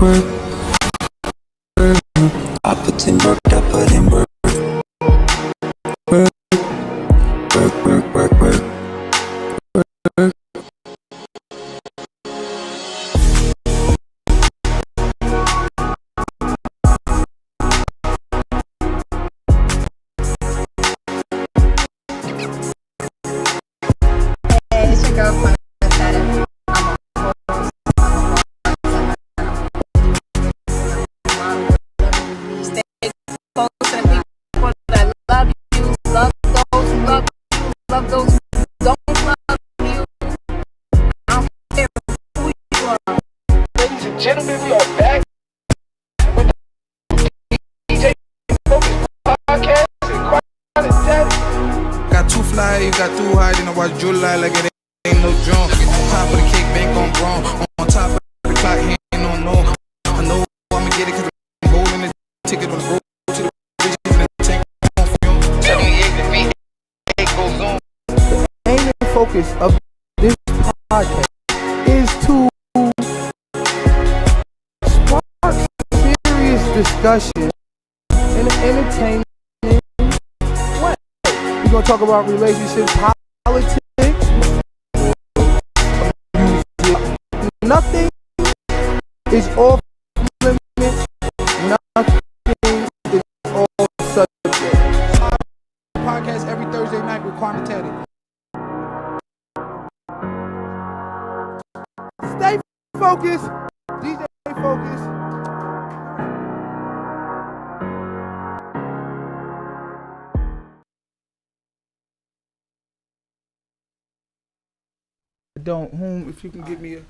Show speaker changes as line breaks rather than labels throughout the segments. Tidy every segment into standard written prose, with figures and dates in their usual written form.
I put in work, I put in work.
Hey, it's your girlfriend. Stay close to the people that love you, love those who love you, love those who don't love you. I don't care who you are.
Ladies and gentlemen, we are back with the DJ Focus podcast and Quite Daddy.
Got too fly, you got too high, then I watch July like it ain't no drum. On top of the cake, bank on wrong. On top of the clock, he ain't no no. I know I'ma get it cause I'm holding the ticket on the road to the vision and the tank on film.
78 the V8 goes on.
The aim and focus of this podcast is to spark serious discussion in an entertaining way. We're going to talk about relationships, politics, music. Nothing is off limits. Nothing is off subject. Podcast every Thursday night with Quantitative. Stay focused. DJ Focus. If you can give me a.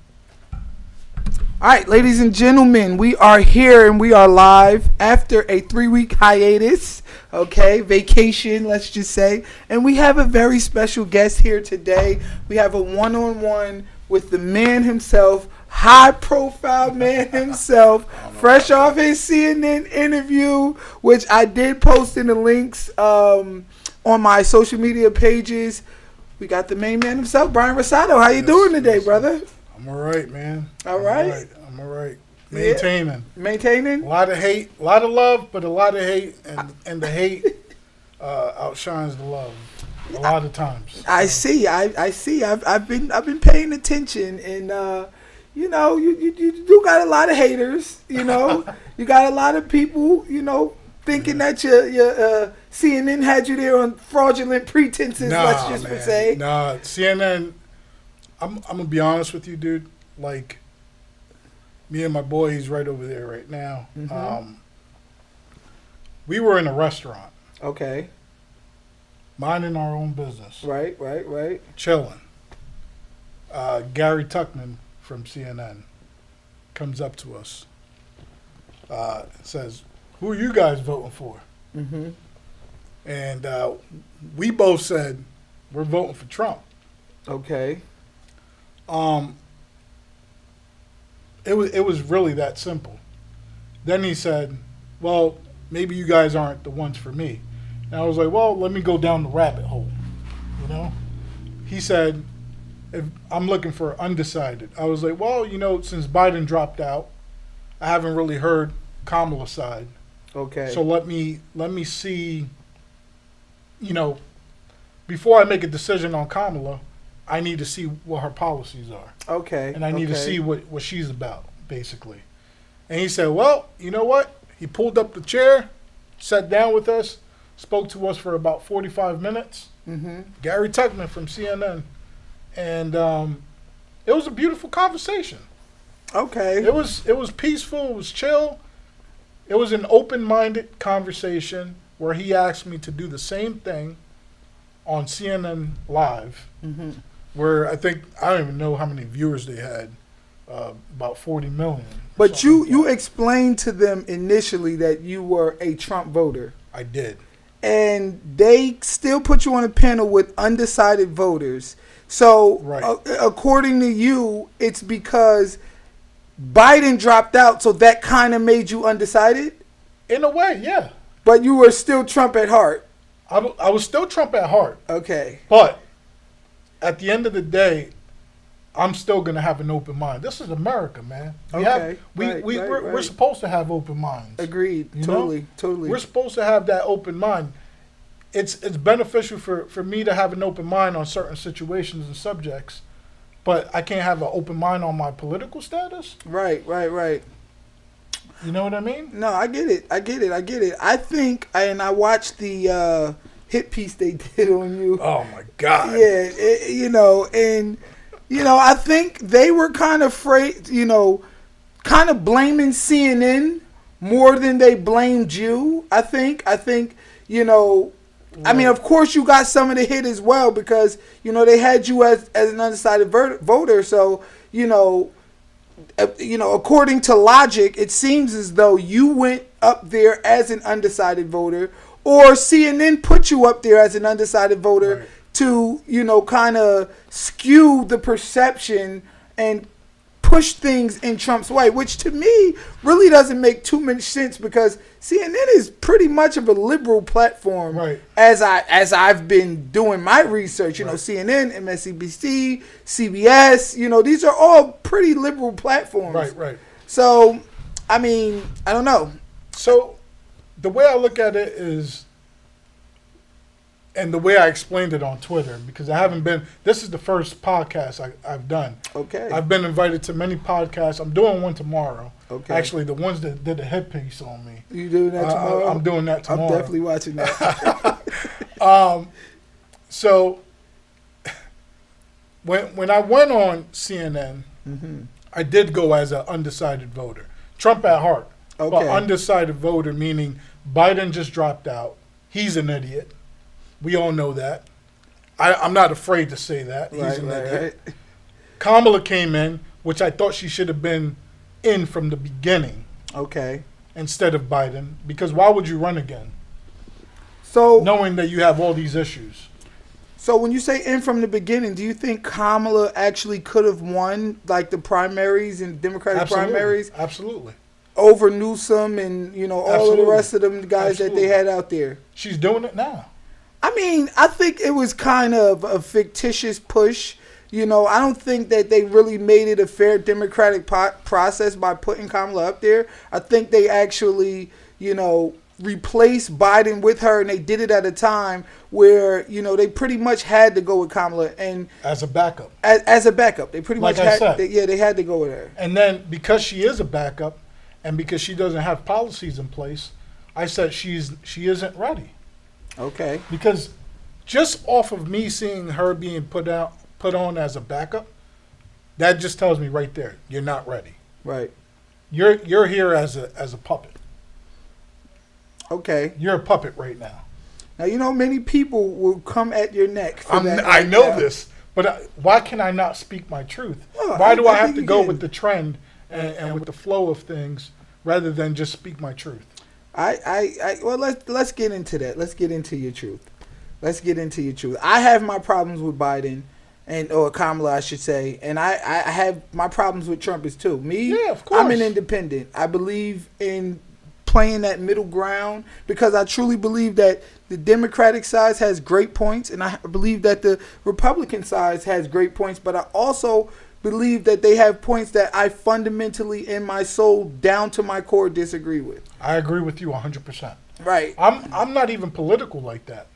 All right, ladies and gentlemen, we are here and we are live after a 3-week hiatus. Okay, vacation, let's just say. And we have a very special guest here today. We have a one-on-one with the man himself, high-profile man himself, fresh off his CNN interview, which I did post in the links on my social media pages. We got the main man himself, Brian Rosado. How you doing today, brother?
I'm all right, man.
All right.
I'm all right. Maintaining.
Yeah. Maintaining?
A lot of hate, a lot of love, but a lot of hate, and the hate outshines the love a lot of times.
I see. I see. I've been paying attention, and you know, you do got a lot of haters. You know, you got a lot of people. You know, thinking that your CNN had you there on fraudulent pretenses. Let's just say.
Nah, CNN. I'm gonna be honest with you, dude. Like, me and my boy, he's right over there right now.
Mm-hmm.
We were in a restaurant,
Okay.
minding our own business,
Right.
chilling. Gary Tuckman from CNN comes up to us, says, "Who are you guys voting for?"
Mm-hmm.
And we both said, "We're voting for Trump."
Okay.
It was really that simple. Then he said, "Well, maybe you guys aren't the ones for me." And I was like, "Well, let me go down the rabbit hole." You know? He said, "If I'm looking for undecided." I was like, "Well, you know, since Biden dropped out, I haven't really heard Kamala's side.
Okay.
So let me see, you know, before I make a decision on Kamala, I need to see what her policies are.
Okay.
And I need to see what she's about, basically." And he said, "Well, you know what?" He pulled up the chair, sat down with us, spoke to us for about 45 minutes.
Mm-hmm.
Gary Tuckman from CNN. And it was a beautiful conversation.
Okay.
It was peaceful. It was chill. It was an open-minded conversation where he asked me to do the same thing on CNN Live,
Mm-hmm.
where I don't even know how many viewers they had, about 40 million.
But you explained to them initially that you were a Trump voter.
I did.
And they still put you on a panel with undecided voters. So,
Right.
According to you, it's because Biden dropped out, so that kind of made you undecided?
In a way, yeah.
But you were still Trump at heart.
I was still Trump at heart.
Okay.
But at the end of the day, I'm still gonna have an open mind. This is America, man. We're supposed to have open minds.
Agreed.
You
Totally.
know?
Totally.
We're supposed to have that open mind. It's beneficial for me to have an open mind on certain situations and subjects, but I can't have an open mind on my political status.
Right.
You know what I mean?
No, I get it. I think, and I watched the hit piece they did on you.
Oh my God.
Yeah, I think they were kind of afraid, kind of blaming CNN more than they blamed you. I think, I mean, of course you got some of the hit as well because, they had you as an undecided voter. So, according to logic, it seems as though you went up there as an undecided voter, or CNN put you up there as an undecided voter, right, to, kind of skew the perception and push things in Trump's way, which to me really doesn't make too much sense because CNN is pretty much of a liberal platform.
Right.
As I've been doing my research, right. CNN, MSNBC, CBS, these are all pretty liberal platforms.
Right.
So, I mean, I don't know.
So, the way I look at it is, and the way I explained it on Twitter, because this is the first podcast I've done.
Okay.
I've been invited to many podcasts. I'm doing one tomorrow.
Okay.
Actually, the ones that did a hit piece on me.
You doing that tomorrow?
I'm doing that tomorrow.
I'm definitely watching that.
So, when I went on CNN,
mm-hmm.
I did go as an undecided voter. Trump at heart.
Okay.
But undecided voter, meaning Biden just dropped out. He's an idiot. We all know that. I'm not afraid to say that. He's an idiot. Right. Kamala came in, which I thought she should have been in from the beginning.
Okay.
Instead of Biden. Because why would you run again?
So,
knowing that you have all these issues.
So when you say in from the beginning, do you think Kamala actually could have won like the primaries and Democratic primaries?
Absolutely.
Over Newsom and, all of the rest of them guys that they had out there.
She's doing it now.
I mean, I think it was kind of a fictitious push. I don't think that they really made it a fair democratic process by putting Kamala up there. I think they actually, replaced Biden with her, and they did it at a time where, they pretty much had to go with Kamala. And
as a backup.
As a backup. They pretty much had they had to go with her.
And then because she is a backup and because she doesn't have policies in place, I said she isn't ready.
Okay.
Because just off of me seeing her being put on as a backup, that just tells me right there, you're not ready.
Right.
You're here as a puppet.
Okay.
You're a puppet right now.
Now, many people will come at your neck for that.
I know this, but why can I not speak my truth?
Oh,
why do I have to go with the trend and with the flow of things rather than just speak my truth?
Well, let's get into that. Let's get into your truth. I have my problems with Biden or Kamala, I should say, and I have my problems with Trump too.
Yeah, of course.
I'm an independent. I believe in playing that middle ground because I truly believe that the Democratic side has great points, and I believe that the Republican side has great points, but I also believe that they have points that I fundamentally in my soul down to my core disagree with.
I agree with you 100%.
Right.
I'm not even political like that.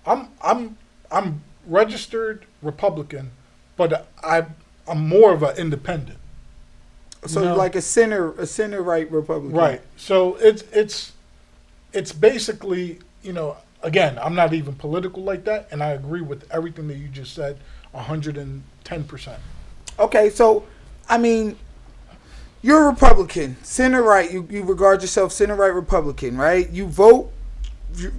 I'm registered Republican, but I'm more of an independent.
So like a center right Republican.
Right. So it's basically, again, I'm not even political like that, and I agree with everything that you just said 110%.
Okay, so, I mean, you're a Republican, center right. You regard yourself center right Republican, right? You vote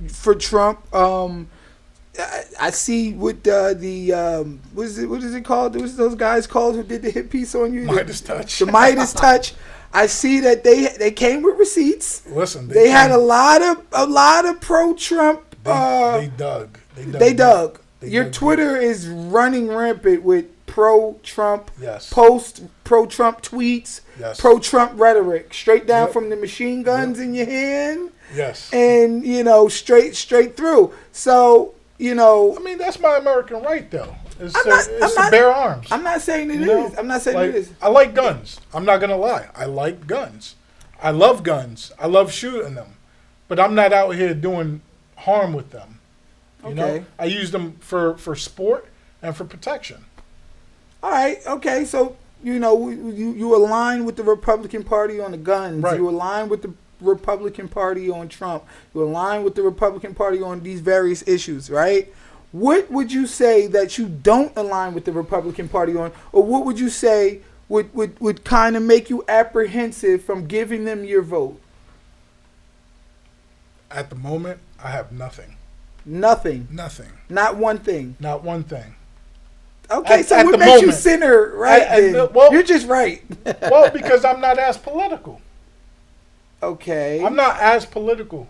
for Trump. I see what what is it called? What was those guys called who did the hit piece on you?
Midas Touch.
The Midas Touch. I see that they came with receipts.
Listen,
they had a lot of pro-Trump.
They dug.
Your Twitter is running rampant with pro-Trump,
yes,
pro-Trump tweets,
yes,
pro-Trump rhetoric, straight down
yep,
from the machine guns
yep,
in your hand,
yes,
and straight through. So I
mean, that's my American right, though. It's,
I'm not-
it's
I'm
to bear arms.
I'm not saying it
You know?
is. I'm not saying
Like,
it is.
I like guns. I'm not gonna lie. I like guns. I love guns. I love shooting them, but I'm not out here doing harm with them. You know,
Okay.
I use them for sport and for protection.
All right. Okay. So you know, you align with the Republican Party on the guns.
Right.
You align with the Republican Party on Trump. You align with the Republican Party on these various issues, right? What would you say that you don't align with the Republican Party on, or what would you say would kind of make you apprehensive from giving them your vote?
At the moment, I have nothing.
Nothing.
Nothing.
Not one thing.
Not one thing.
Okay,
At-
so
at
what
the
makes you
moment.
center right then?
well-
You're just right.
Well, because I'm not as political.
Okay.
I'm not as political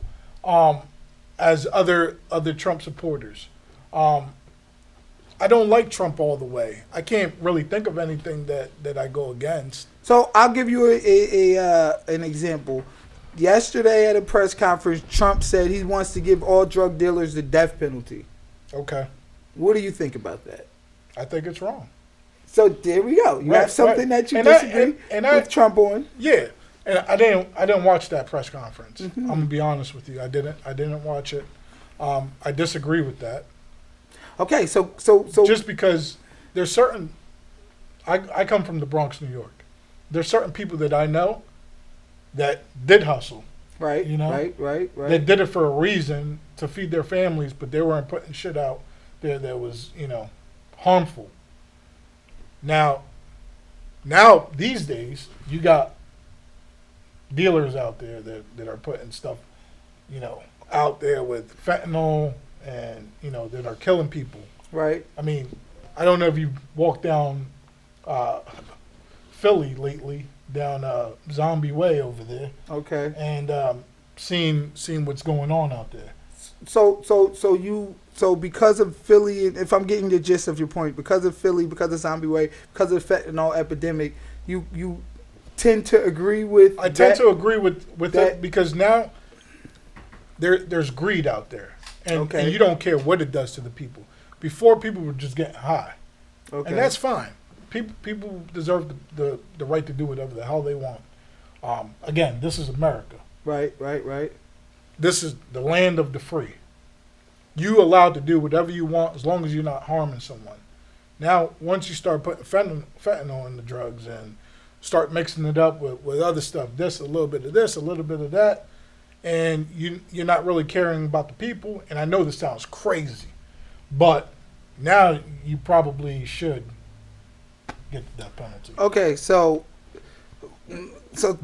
as other Trump supporters. I don't like Trump all the way. I can't really think of anything that I go against.
So I'll give you an example. Yesterday at a press conference, Trump said he wants to give all drug dealers the death penalty.
Okay.
What do you think about that?
I think it's wrong.
So there we go. You
Right,
have something
right.
that you
And I-
disagree
and I-
with Trump on.
Yeah. And I didn't watch that press conference.
Mm-hmm.
I'm gonna be honest with you. I didn't watch it. I disagree with that.
Okay, so
Just because there's certain, I come from the Bronx, New York. There's certain people that I know that did hustle,
right,
you know,
right.
that did it for a reason to feed their families, but they weren't putting shit out there that was, harmful. Now these days, you got dealers out there that are putting stuff, out there with fentanyl and, that are killing people.
Right.
I mean, I don't know if you've walked down Philly lately, down Zombie Way over there,
Okay.
and seen what's going on out there.
So because of Philly, if I'm getting the gist of your point, because of Philly, because of Zombie Way, because of the fentanyl epidemic, you tend to agree with.
I tend to agree with
that-
it because now there's greed out there, and,
Okay.
and you don't care what it does to the people. Before, people were just getting high,
Okay.
and that's fine. People deserve the right to do whatever the hell they want. Again, this is America.
right.
This is the land of the free. You allowed to do whatever you want as long as you're not harming someone. Now, once you start putting fentanyl in the drugs and start mixing it up with other stuff, this, a little bit of this, a little bit of that, and you're not really caring about the people, and I know this sounds crazy, but now you probably should get the death penalty.
Okay, so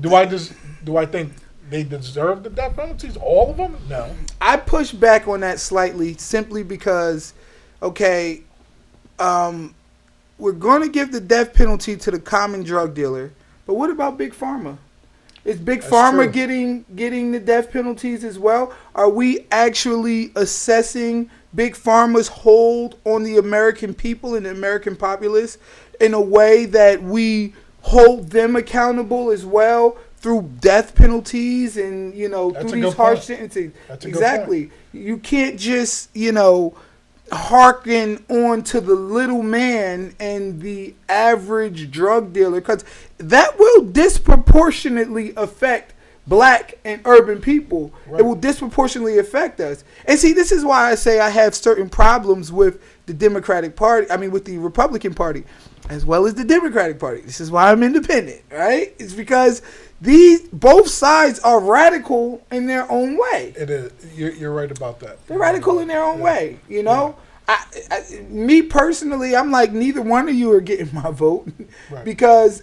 Do I think they deserve the death penalties? All of them? No.
I push back on that slightly simply because, okay, we're going to give the death penalty to the common drug dealer, but what about Big Pharma? Is Big
That's
Pharma
true.
getting the death penalties as well? Are we actually assessing Big Pharma's hold on the American people and the American populace in a way that we hold them accountable as well through death penalties and,
That's
through
a
these
good
harsh
point.
sentences?
That's a good
Exactly. You can't just, hearken on to the little man and the average drug dealer, because that will disproportionately affect black and urban people.
Right.
It will disproportionately affect us. And see, this is why I say I have certain problems with the Democratic Party, with the Republican Party, as well as the Democratic Party. This is why I'm independent, right? It's because both sides are radical in their own way.
It is. You're right about that.
They're radical in their own
Yeah.
way, Me personally, I'm like, neither one of you are getting my vote.
Right.
Because,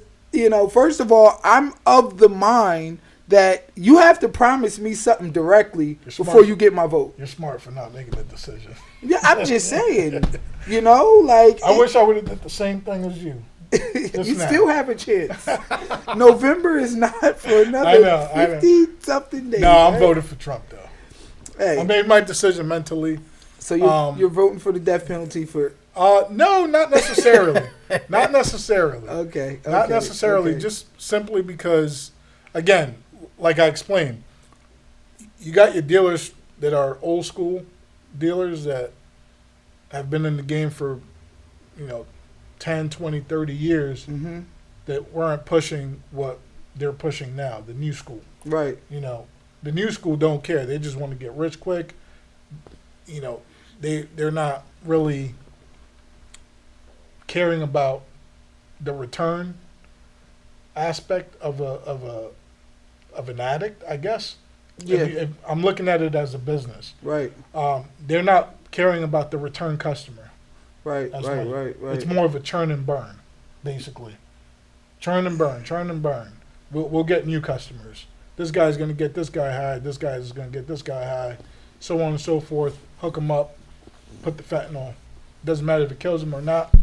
first of all, I'm of the mind that you have to promise me something directly
You're smart.
before you get my vote.
You're smart for not making that decision.
Yeah, I'm just saying, like.
I wish I would have did the same thing as you.
You
now.
still have a chance. November is not for
I
another
know.
50-something days.
No, I'm
right?
voting for Trump though.
Hey,
I made my decision mentally.
so you're voting for the death penalty for.
No, not necessarily. Not necessarily.
Okay.
Not necessarily.
okay.
Just simply because, again, like I explained, you got your dealers that are old school dealers that have been in the game for 10, 20, 30 years
Mm-hmm.
that weren't pushing what they're pushing now, the new school.
Right.
The new school don't care. They just want to get rich quick. They're not really caring about the return aspect of an addict, I guess.
Yeah.
If I'm looking at it as a business.
Right.
They're not caring about the return customer.
Right.
That's
Right.
why.
Right. Right.
It's more of a churn and burn, basically. Churn and burn, churn and burn. We'll get new customers. This guy's going to get this guy high. This guy is going to get this guy high. So on and so forth. Hook them up. Put the fentanyl. Doesn't matter if it kills them or not.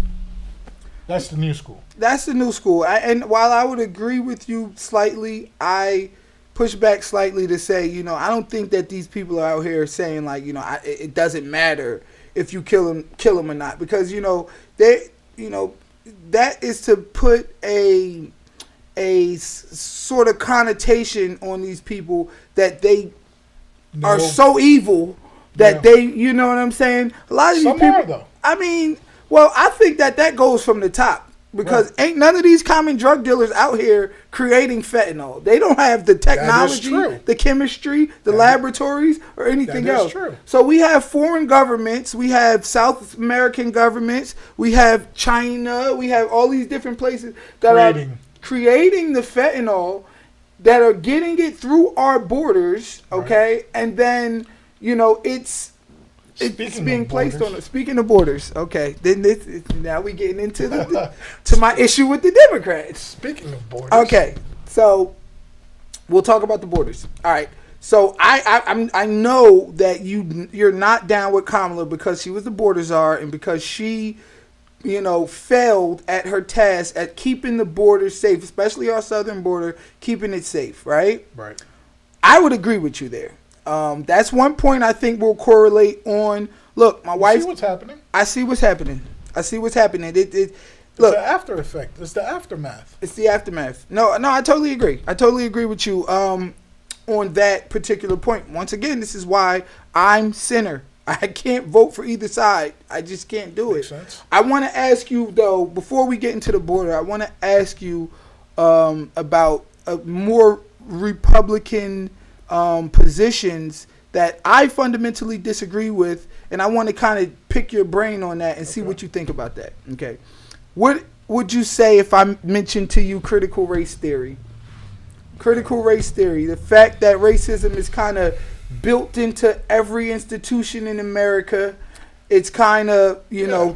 That's the new school.
That's the new school. And while I would agree with you slightly, I push back slightly to say, I don't think that these people are out here saying like, it doesn't matter if you kill them or not, because they, that is to put a sort of connotation on these people that they are so evil that they, you know what I'm saying? A lot of these
Some
people,
are, though.
I mean, well, I think that goes from the top. Because ain't none of these common drug dealers out here creating fentanyl. They don't have the technology, the chemistry, the laboratories, or anything
That is
else.
true.
So we have foreign governments, we have South American governments, we have China, we have all these different places that are creating the fentanyl, that are getting it through our borders, okay? And then, it's being placed on it. Speaking of borders, okay. Then now we getting into to my issue with the Democrats.
Speaking of borders.
Okay, so we'll talk about the borders. All right. So I know that you're not down with Kamala because she was the border czar and because she, failed at her task at keeping the border safe, especially our southern border, keeping it safe. Right.
Right.
I would agree with you there. That's one point I think we'll correlate on. Look, my wife.
See what's happening?
I see what's happening. Look,
It's the after effect. It's the aftermath.
It's the aftermath. No, I totally agree. I totally agree with you on that particular point. Once again, this is why I'm center. I can't vote for either side. I just can't do
Makes
it.
sense.
I want to ask you, though, before we get into the border, I want to ask you about more Republican positions that I fundamentally disagree with, and I want to kind of pick your brain on that and see what you think about that. Okay. What would you say if I mentioned to you critical race theory? Critical race theory, the fact that racism is kind of built into every institution in America. It's kind of,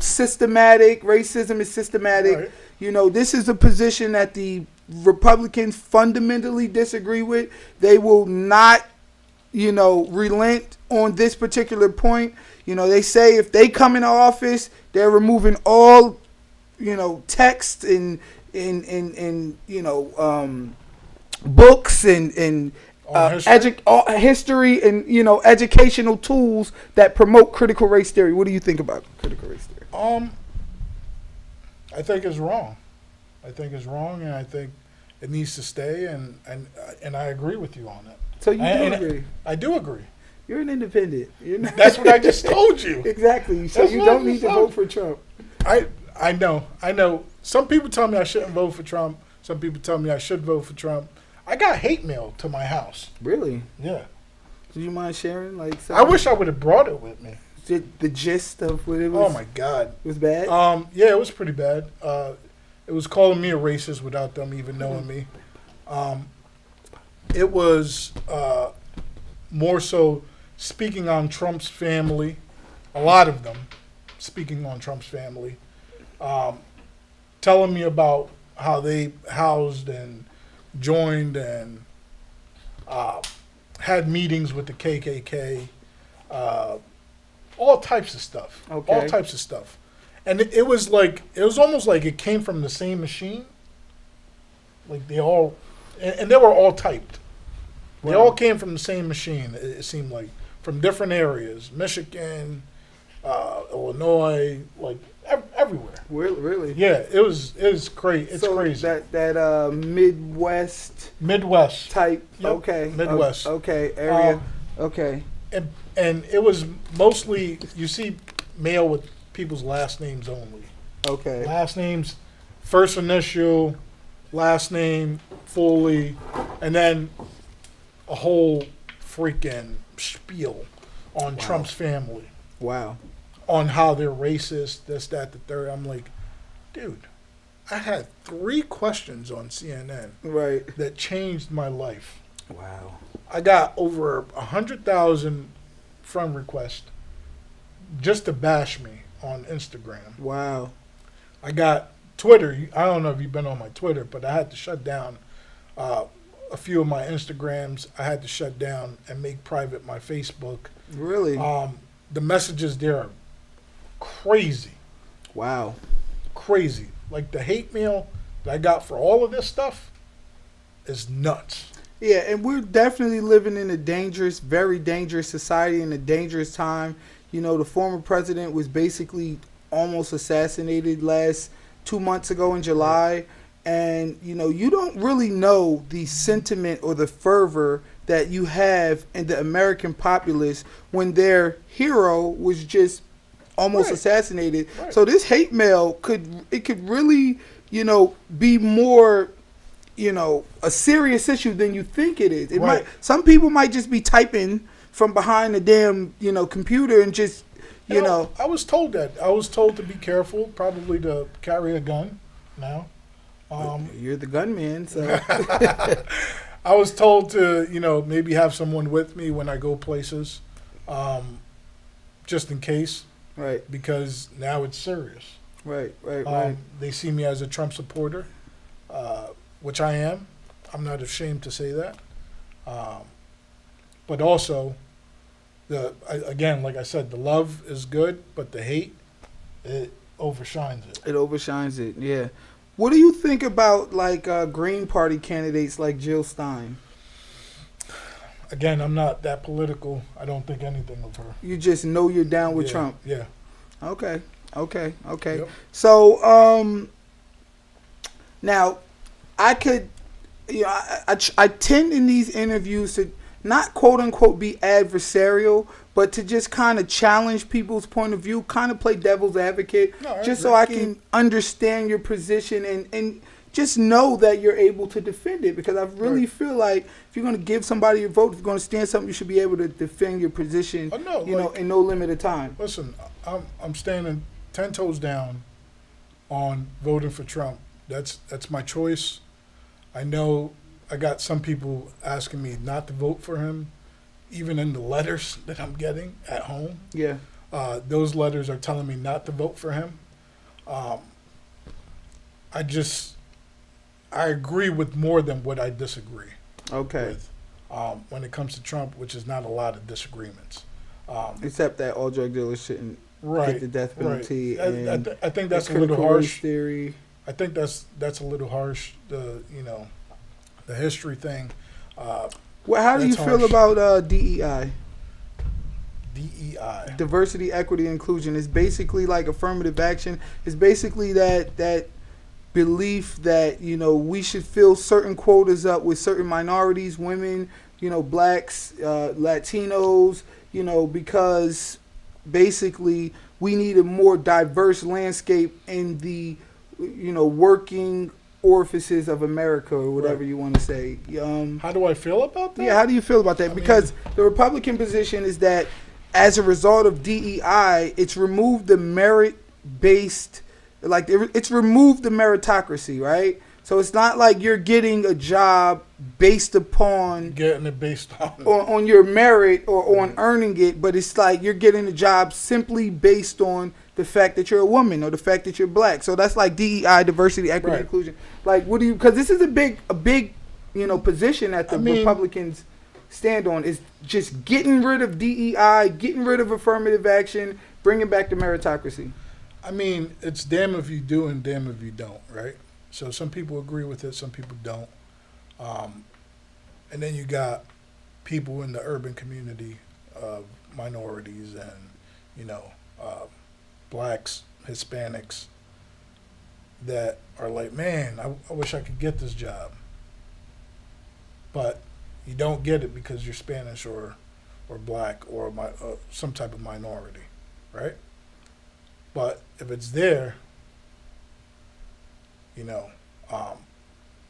systematic. Racism is systematic. Right. This is a position that the Republicans fundamentally disagree with. They will not, relent on this particular point. They say if they come into office, they're removing all, text and books and history and educational tools that promote critical race theory. What do you think about critical race theory?
I think it's wrong. And I think it needs to stay. And I agree with you on it.
So you do agree?
I do agree.
You're an independent. You're not
That's what I just told you.
Exactly. So
That's
you
what
don't
I
need
just
to
told
vote for Trump.
I know. Some people tell me I shouldn't vote for Trump. Some people tell me I should vote for Trump. I got hate mail to my house.
Really?
Yeah.
Do you mind sharing?
I wish I would have brought it with me.
The gist of what it was?
Oh my God.
It was bad?
Yeah, it was pretty bad. It was calling me a racist without them even knowing me. It was more so speaking on Trump's family, a lot of them speaking on Trump's family, telling me about how they housed and joined and had meetings with the KKK, all types of stuff.
Okay.
All types of stuff. And it was almost like it came from the same machine. Like they all, and they were all typed. They all came from the same machine, it seemed like, from different areas. Michigan, Illinois, like everywhere.
Really?
Yeah, it was crazy. It's crazy.
That Midwest type.
Yep.
Okay.
Midwest.
Okay. Area. Okay.
And it was mostly, you see mail with people's last names only.
Okay.
Last name's first initial, last name fully, and then a whole freaking spiel on Trump's family,
Wow.
on how they're racist, this, that, the third. I'm like, dude, I had 3 questions on CNN
Right.
that changed my life.
Wow.
I got over 100,000 friend requests just to bash me on Instagram.
Wow.
I got Twitter. I don't know if you've been on my Twitter, but I had to shut down a few of my Instagrams. I had to shut down and make private my Facebook.
Really?
The messages there are crazy,
Wow.
crazy. Like the hate mail that I got for all of this stuff is nuts.
Yeah, and we're definitely living in a dangerous, very dangerous society in a dangerous time. You know, the former president was basically almost assassinated last 2 months ago in July. And, you know, you don't really know the sentiment or the fervor that you have in the American populace when their hero was just almost
Right.
assassinated.
Right.
So this hate mail could really, you know, be more, you know, a serious issue than you think it is. It
Right.
might, some people might just be typing from behind the damn, you know, computer and just, you know.
I was told that. I was told to be careful, probably to carry a gun now.
You're the gunman, so
I was told to, you know, maybe have someone with me when I go places, just in case,
right,
because now it's serious.
right.
They see me as a Trump supporter, which I am. I'm not ashamed to say that. But also, again, like I said, the love is good, but the hate, it overshines it.
It overshines it. Yeah. What do you think about like Green Party candidates like Jill Stein?
Again, I'm not that political. I don't think anything of her.
You just know you're down with
Yeah,
Trump.
Yeah.
Okay.
Yep.
So, now, I could, you know, I tend in these interviews to not quote unquote be adversarial, but to just kind of challenge people's point of view, kind of play devil's advocate,
No, I
just
agree.
so I can understand your position and just know that you're able to defend it. Because I really
Right.
feel like if you're going to give somebody your vote, if you're going to stand something, you should be able to defend your position,
Oh, no,
you know,
like-
in no limited time.
Listen, I'm standing 10 toes down on voting for Trump. That's my choice. I know I got some people asking me not to vote for him, even in the letters that I'm getting at home.
Yeah.
Those letters are telling me not to vote for him. I agree with more than what I disagree
Okay.
with when it comes to Trump, which is not a lot of disagreements.
Except that all drug dealers shouldn't
Right.
get the death penalty.
Right.
And
I think that's a
the
little
critical race
harsh.
theory.
I think that's a little harsh. The history thing.
Well, how do you
That's
feel
harsh.
about DEI?
DEI.
Diversity, equity, inclusion. It's basically like affirmative action. It's basically that belief that, you know, we should fill certain quotas up with certain minorities, women, you know, blacks, Latinos, you know, because basically we need a more diverse landscape in the, you know, working orifices of America, or whatever
Right.
you want to say.
How do I feel about that?
Yeah, how do you feel about that?
I
Because the Republican position is that as a result of DEI, it's removed the merit-based, like it's removed the meritocracy, right? So it's not like you're getting a job based upon
Getting it based on.
on your merit or on earning it, but it's like you're getting a job simply based on the fact that you're a woman or the fact that you're black. So that's like DEI, diversity, equity,
Right.
inclusion. Like, what do you? Because this is a big, you know, position that the
I mean-
Republicans stand on is just getting rid of DEI, getting rid of affirmative action, bringing back the meritocracy.
I mean, it's damn if you do and damn if you don't, right? So some people agree with it, some people don't. And then you got people in the urban community of minorities and, you know, blacks, Hispanics that are like, man, I wish I could get this job. But you don't get it because you're Spanish or black or some type of minority, right? But if it's there, You know,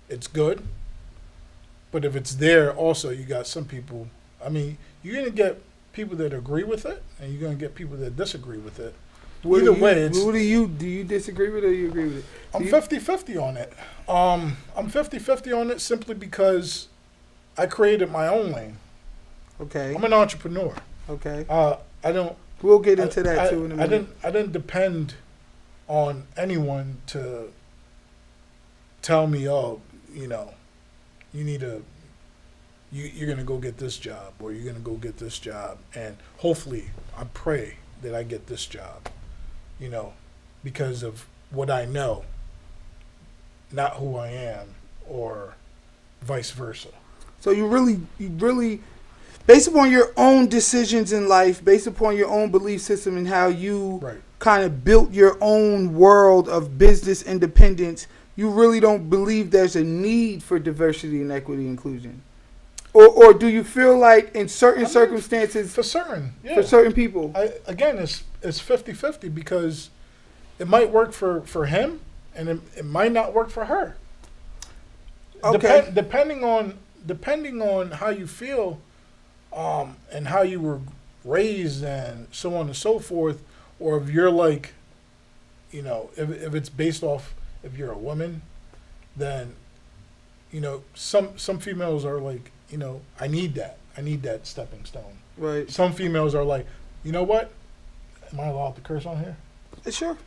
it's good. But if it's there, also you got some people. I mean, you're gonna get people that agree with it, and you're gonna get people that disagree with it. Either way, it's.
Who do you disagree with or you agree with it?
I'm 50-50 on it. I'm 50-50 on it simply because I created my own lane.
Okay.
I'm an entrepreneur.
Okay.
I don't.
We'll get into that too in a minute.
I didn't depend on anyone to tell me, oh, you know, you need a. You're gonna go get this job, or you're gonna go get this job, and hopefully, I pray that I get this job. You know, because of what I know, not who I am, or vice versa.
So you really, based upon your own decisions in life, based upon your own belief system and how you
Right.
kind of built your own world of business independence, you really don't believe there's a need for diversity and equity and inclusion? Or do you feel like in certain circumstances,
For certain, yeah.
for certain people?
Again, it's 50-50 because it might work for him and it might not work for her.
Okay.
Depending on how you feel, and how you were raised and so on and so forth, or if you're like, you know, if it's based off if you're a woman, then, you know, some females are like, you know, I need that stepping stone.
Right.
Some females are like, you know what? Am I allowed to curse on here?
Sure.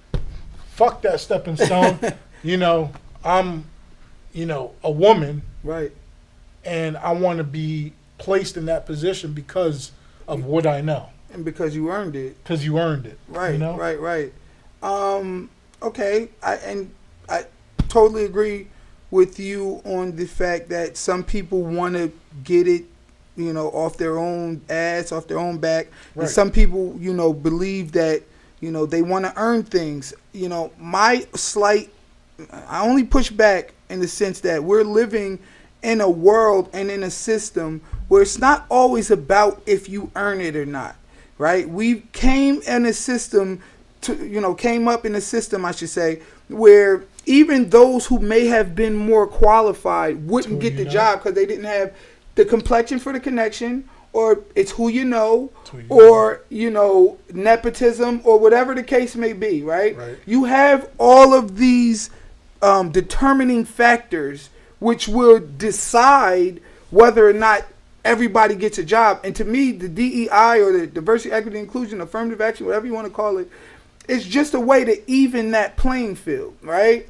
Fuck that stepping stone. You know, I'm, you know, a woman,
Right.
and I want to be placed in that position because of what I know.
And because you earned it.
Because you earned it.
Right,
You know?
right. Okay, I totally agree with you on the fact that some people want to get it, you know, off their own ass, off their own back,
Right.
and some people, you know, believe that, you know, they want to earn things. You know, I only push back in the sense that we're living in a world and in a system where it's not always about if you earn it or not, right? We came in a system came up in a system, I should say, where even those who may have been more qualified wouldn't get the job because they didn't have the complexion for the connection, or it's who you know, or, you know, nepotism, or whatever the case may be, right? You have all of these determining factors which will decide whether or not everybody gets a job. And to me, the DEI, or the diversity, equity, inclusion, affirmative action, whatever you want to call it, it's just a way to even that playing field, right?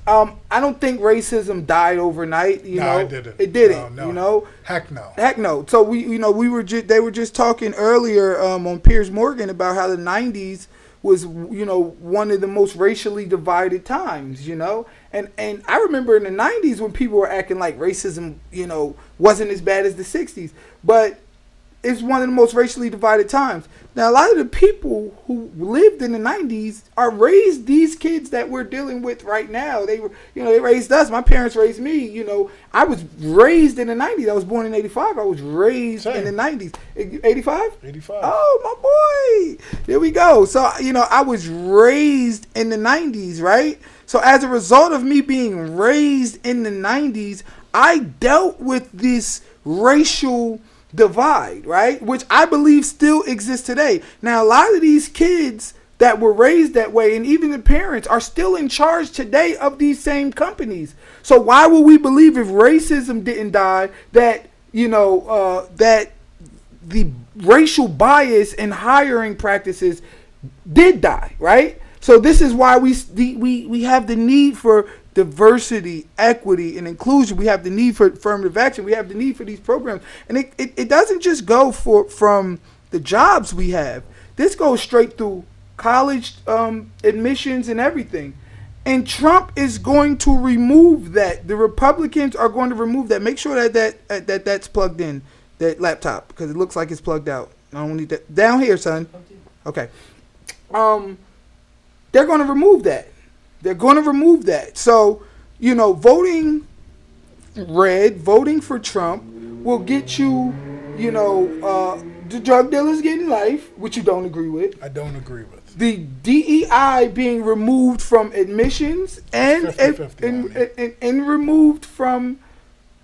I don't think racism died overnight. You know,
it didn't.
It didn't.
No.
You know,
Heck no.
Heck no. So they were just talking earlier on Piers Morgan about how the '90s was, you know, one of the most racially divided times. You know, and I remember in the '90s when people were acting like racism, you know, wasn't as bad as the '60s, but it's one of the most racially divided times. Now, a lot of the people who lived in the '90s are raised these kids that we're dealing with right now. They were, you know, they raised us. My parents raised me. You know, I was raised in the '90s. I was born in '85. I was raised in the '90s. '85?
85.
Oh, my boy. There we go. So, you know, I was raised in the '90s, right? So as a result of me being raised in the '90s, I dealt with this racial divide, right? Which I believe still exists today. Now, a lot of these kids that were raised that way, and even the parents, are still in charge today of these same companies. So why would we believe if racism didn't die that, you know, that the racial bias in hiring practices did die, right? So this is why we have the need for diversity, equity, and inclusion. We have the need for affirmative action. We have the need for these programs. And it doesn't just go from the jobs we have. This goes straight through college admissions and everything. And Trump is going to remove that. The Republicans are going to remove that. Make sure that's plugged in, that laptop, because it looks like it's plugged out. I don't need that. Down here, son. Okay. They're going to remove that. They're going to remove that. So, you know, voting red, voting for Trump will get you, you know, the drug dealers getting life, which you don't agree with.
I don't agree with.
the DEI being removed from admissions and
50-50
and removed from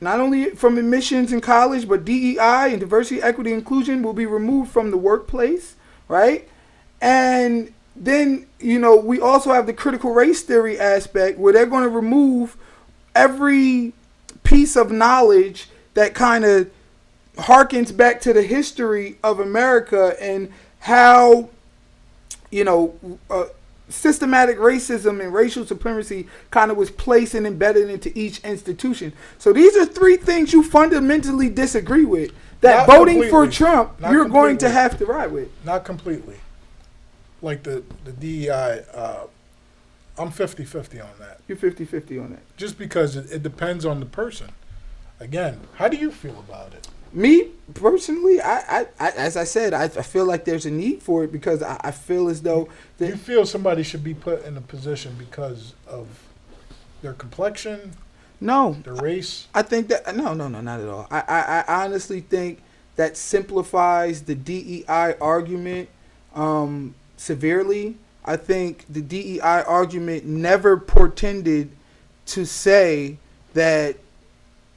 not only from admissions in college, but DEI and diversity, equity, inclusion will be removed from the workplace, right? And then, you know, we also have the critical race theory aspect where they're going to remove every piece of knowledge that kind of harkens back to the history of America and how, you know, systematic racism and racial supremacy kind of was placed and embedded into each institution. So these are three things you fundamentally disagree with that
Not
voting for
completely.
Trump
Not
you're going to
completely.
have to ride with.
Not completely. Like the DEI, I'm 50-50 on that.
You're 50-50 on that.
Just because it depends on the person. Again, how do you feel about it?
Me personally, I as I said, I feel like there's a need for it because I feel as though
Do you
that
feel somebody should be put in a position because of their complexion,
no,
their race?
I think that no, not at all. I honestly think that simplifies the DEI argument severely. I think the DEI argument never portended to say that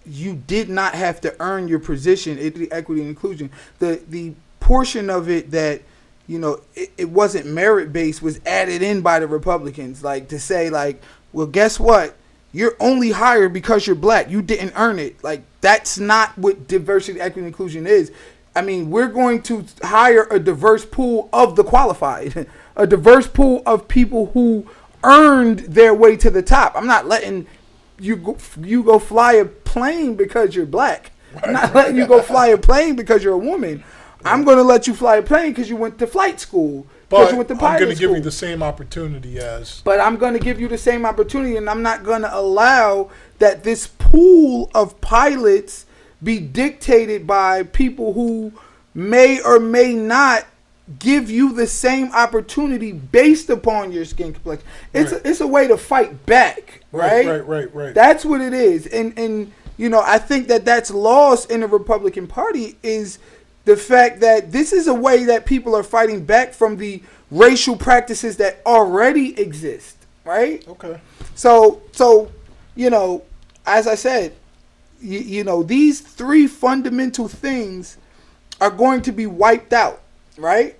you did not have to earn your position in equity and inclusion. The portion of it that, you know, it wasn't merit based was added in by the Republicans, like to say like, well, guess what? You're only hired because you're black. You didn't earn it. Like, that's not what diversity, equity, and inclusion is. I mean, we're going to hire a diverse pool of the qualified, a diverse pool of people who earned their way to the top. I'm not letting you go fly a plane because you're black. I'm not letting you go fly a plane because you're a woman. I'm going to let you fly a plane because you went to flight school.
But
you went to
I'm
pilot
going to give
school.
you the same opportunity as...
But I'm going to give you the same opportunity, and I'm not going to allow that this pool of pilots be dictated by people who may or may not give you the same opportunity based upon your skin complexion. It's a way to fight back, right?
Right.
That's what it is. And you know, I think that that's lost in the Republican Party is the fact that this is a way that people are fighting back from the racial practices that already exist, right?
Okay.
So you know, as I said, you know, these three fundamental things are going to be wiped out, right?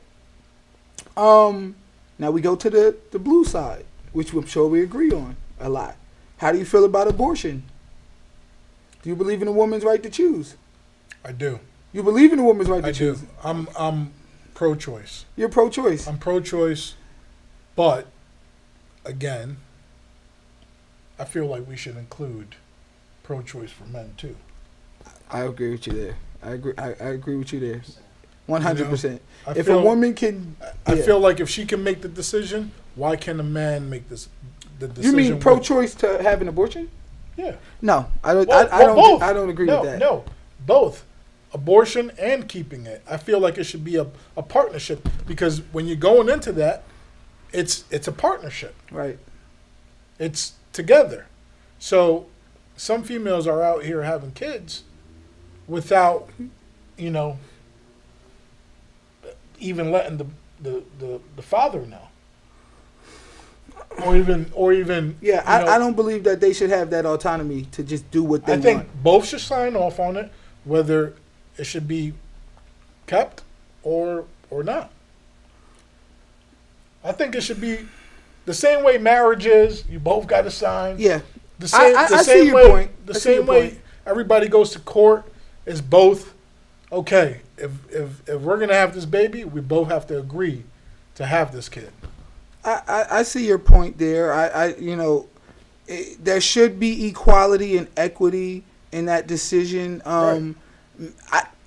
Now we go to the blue side, which I'm sure we agree on a lot. How do you feel about abortion? Do you believe in a woman's right to choose?
I do.
You believe in a woman's right to
I
choose?
do. I'm pro-choice.
You're pro-choice.
I'm pro-choice, but again, I feel like we should include pro-choice for men too.
I agree with you there. I agree with you there. 100%.
I
If
feel-
a woman can,
I
yeah.
feel like if she can make the decision, why can a man make the
You
decision?
mean
with-
pro-choice to have an abortion?
Yeah.
No, I don't.
Well,
I don't.
both.
I don't agree
no,
with that.
No, both. Abortion and keeping it. I feel like it should be a partnership because when you're going into that, it's a partnership.
Right.
It's together. So some females are out here having kids without, you know, even letting the father know. Or even
Yeah,
you know,
I don't believe that they should have that autonomy to just do what they
I think
want.
both should sign off on it, whether it should be kept or not. I think it should be the same way marriage is. You both got to sign.
Yeah.
The same,
I
the
see
same
your
way,
point.
The
I see your
same way
point.
everybody goes to court is both. Okay, if we're gonna have this baby, we both have to agree to have this kid.
I see your point there. I you know, there should be equality and equity in that decision.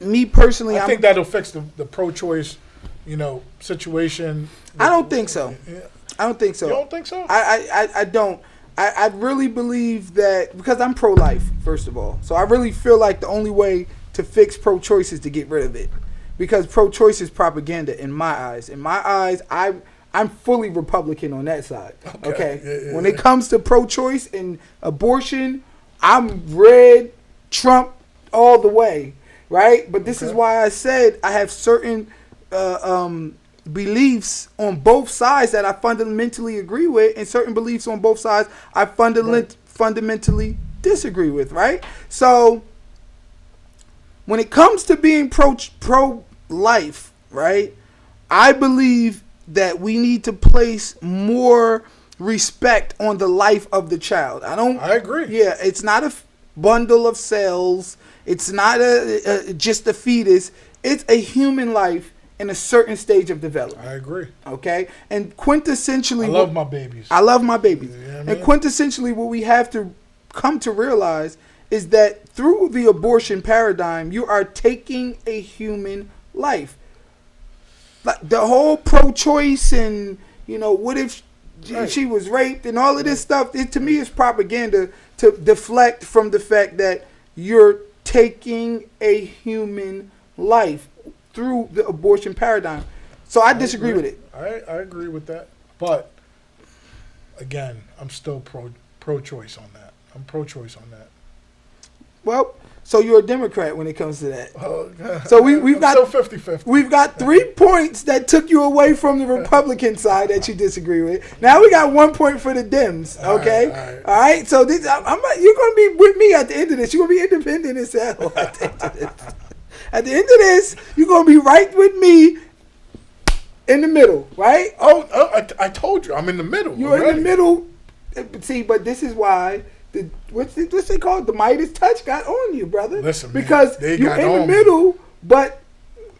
Me personally,
I think that'll fix the pro-choice, you know, situation.
I don't think so.
Yeah.
I don't think so.
You don't think so?
I don't. I really believe that because I'm pro-life, first of all. So I really feel like the only way to fix pro-choice is to get rid of it. Because pro-choice is propaganda in my eyes. In my eyes, I'm fully Republican on that side. Okay?
Yeah,
When it comes to pro-choice and abortion, I'm red, Trump all the way. Right? But this is why I said I have certain beliefs on both sides that I fundamentally agree with, and certain beliefs on both sides I fundamentally disagree with, right? So when it comes to being pro-life, right, I believe that we need to place more respect on the life of the child.
I agree.
Yeah, it's not a bundle of cells. It's not just a fetus. It's a human life in a certain stage of development.
I agree.
Okay? And quintessentially...
I love my babies.
I love my babies.
Yeah,
and
man.
quintessentially what we have to come to realize is that through the abortion paradigm, you are taking a human life. Like the whole pro-choice and, what if she was raped and all of this stuff, to me is propaganda to deflect from the fact that you're taking a human life through the abortion paradigm. So I disagree with it.
I agree with that. But, again, I'm still pro-choice on that. I'm pro-choice on that.
Well, so you're a Democrat when it comes to that.
Oh,
So we've got
still 50-50.
We've got 3 points that took you away from the Republican side that you disagree with. Now we got 1 point for the Dems. Okay, all right. So this, you're going to be with me at the end of this. You're going to be independent as hell at the end of this. At the end of this, you're going to be right with me in the middle, right?
I told you, I'm in the middle.
You're in the middle. See, but this is why what's they call it? The Midas touch got on you, brother.
Listen, man,
because
they
you're
got
in the
on me.
middle, but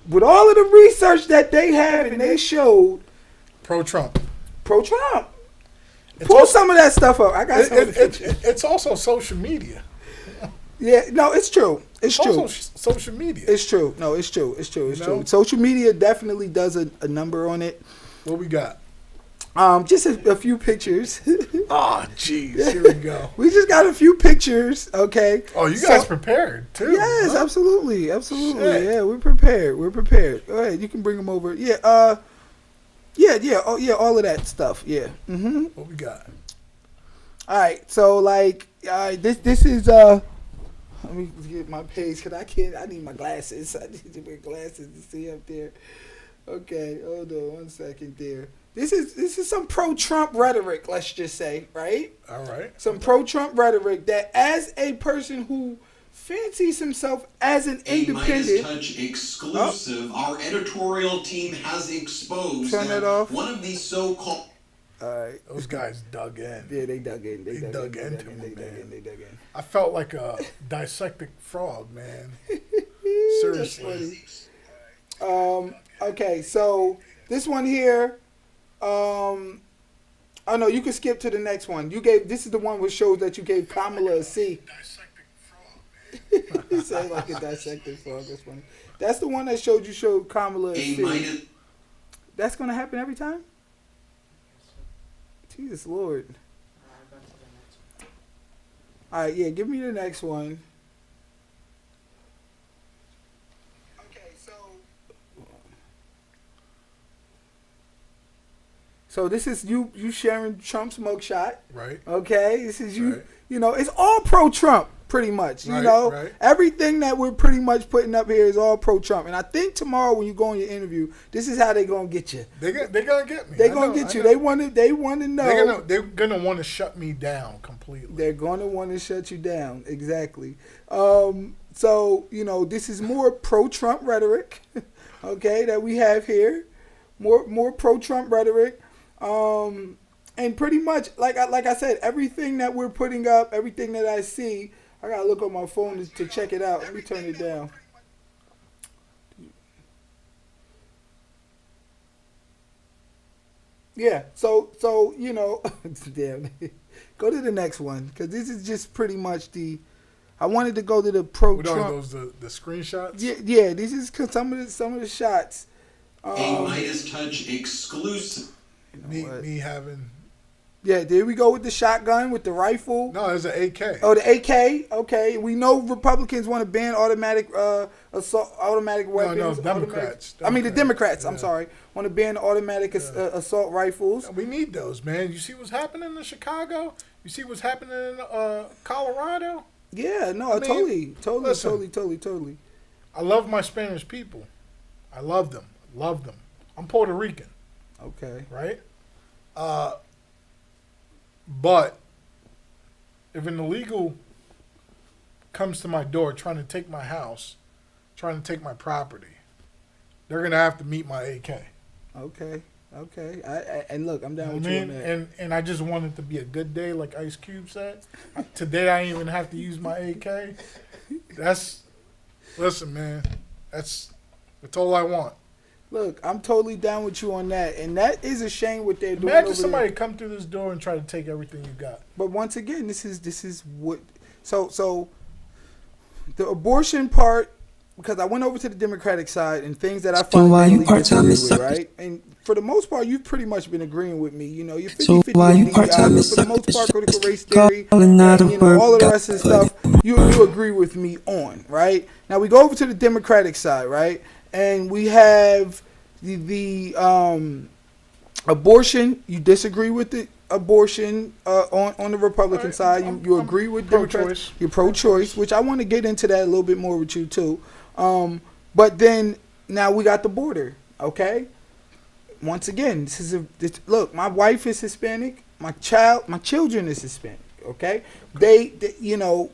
with all of the research that they have and they showed,
Pro-Trump.
pro-Trump.
It's
Pull
also-
some of that stuff up. I got some of the pictures.
It's also social media.
Yeah, no, it's true. It's true.
Also social media.
It's true. No, it's true. It's true. It's
You
true.
know?
Social media definitely does a number on it.
What we got?
Just a few pictures.
Oh, jeez. Here we go.
We just got a few pictures, okay?
Oh, you guys prepared, too.
Yes,
huh?
absolutely. Absolutely.
Shit.
Yeah, we're prepared. We're prepared. Go ahead. You can bring them over. Yeah, yeah. Oh, yeah, all of that stuff. Yeah. Mm-hmm.
What we got?
All right. So, this is, let me get my page because I need my glasses. I need to wear glasses to see up there. Okay, hold on 1 second there. This is some pro-Trump rhetoric, let's just say, right?
All right.
Some pro-Trump rhetoric that as a person who fancies himself as an
A Midas
independent...
Touch exclusive. Our editorial team has exposed
Turn
that
that off.
one of these so-called...
All right.
Those guys dug in.
Yeah, they dug in. They
dug
in.
into
They
him,
dug in.
man.
They dug in.
I felt like a dissected frog, man. Seriously.
Okay, so this one here, oh no, you can skip to the next one. This is the one which shows that you gave Kamala a C.
Dissected frog, man.
You say like a dissected frog. That's funny. That's the one that showed Kamala a
A
C.
Midas...
That's gonna happen every time. Jesus Lord. All right, yeah, give me the next one. So this is you sharing Trump's mugshot.
Right.
Okay, this is you.
Right.
You know, it's all pro-Trump, pretty much. You
Right,
know,
right.
everything that we're pretty much putting up here is all pro-Trump. And I think tomorrow when you go on your interview, this is how they're gonna get you.
They're gonna get me.
They're
I
gonna
know,
get
I
you.
know.
They want to know.
They're gonna want to shut me down completely.
They're gonna want to shut you down. Exactly. So you know, this is more pro-Trump rhetoric, okay, that we have here. More pro-Trump rhetoric. And pretty much, like I said, everything that we're putting up, everything that I see, I gotta look on my phone to check it out. Let me turn it down. Yeah, so you know, damn. Go to the next one because this is just pretty much the. I wanted to go to the
What
pro-Trump.
are those? The screenshots?
Yeah. This is some of the shots.
A Midas Touch exclusive.
Me having.
Yeah, there we go with the shotgun, with the rifle.
No, it's an AK.
Oh, the AK. Okay, we know Republicans want to ban automatic weapons.
No, Democrats.
I mean, the Democrats. I'm
Yeah.
sorry, want to ban automatic assault rifles.
We need those, man. You see what's happening in Chicago? You see what's happening in Colorado?
Yeah, no,
I mean,
totally.
I love my Spanish people. I love them. Love them. I'm Puerto Rican,
Okay.
right? But if an illegal comes to my door trying to take my house, trying to take my property, they're gonna have to meet my AK.
Okay. And look, I'm down
You know
with
what I
you on
mean?
that.
And I just want it to be a good day, like Ice Cube said. Today I ain't even have to use my AK. Listen, man. That's all I want.
Look, I'm totally down with you on that, and that is a shame what they're doing.
Imagine
over
somebody
there.
come through this door and try to take everything you got.
But once again, this is what. So the abortion part, because I went over to the Democratic side and things that I
So why you
fundamentally
part-time
disagree
is
with,
suckers?
right? And for the most part, you've pretty much been agreeing with me. You know, you're 50-50
So why you
with
part-time
DEI,
is
but for the most
suckers?
part, critical race theory,
Calling out
and,
a
you know, all of the
workout
rest of the stuff, you agree with me on, right? Now we go over to the Democratic side, right? And we have the abortion. You disagree with the abortion on the Republican
Right,
side. You
I'm
agree with
pro-choice.
Democrats. You're pro-choice, which I want to get into that a little bit more with you too. But then now we got the border. Okay. Once again, look. My wife is Hispanic. My children is Hispanic. Okay. They you know,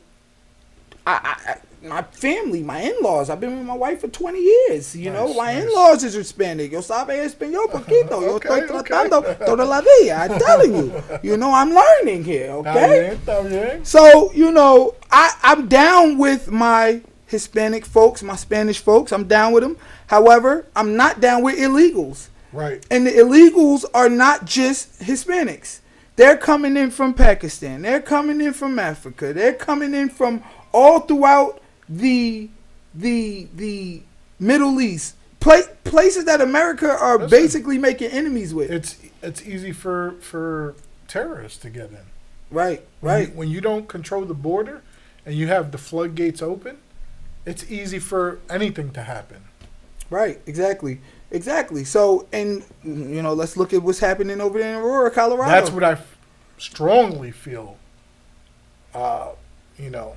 my family, my in-laws. I've been with my wife for 20 years. You know, my
Nice.
in-laws is Hispanic. Yo sabe español poquito. Yo
Okay,
estoy tratando toda la vida. I'm telling you. You know, I'm learning here. Okay.
Está bien.
So, you know, I'm down with my Hispanic folks, my Spanish folks. I'm down with them. However, I'm not down with illegals.
Right.
And the illegals are not just Hispanics. They're coming in from Pakistan. They're coming in from Africa. They're coming in from all throughout the Middle East. Places that America are
Listen,
basically making enemies with.
It's easy for terrorists to get in.
Right.
When you don't control the border and you have the floodgates open, it's easy for anything to happen.
Right, exactly. So, and you know, let's look at what's happening over there in Aurora, Colorado.
That's what I strongly feel. You know,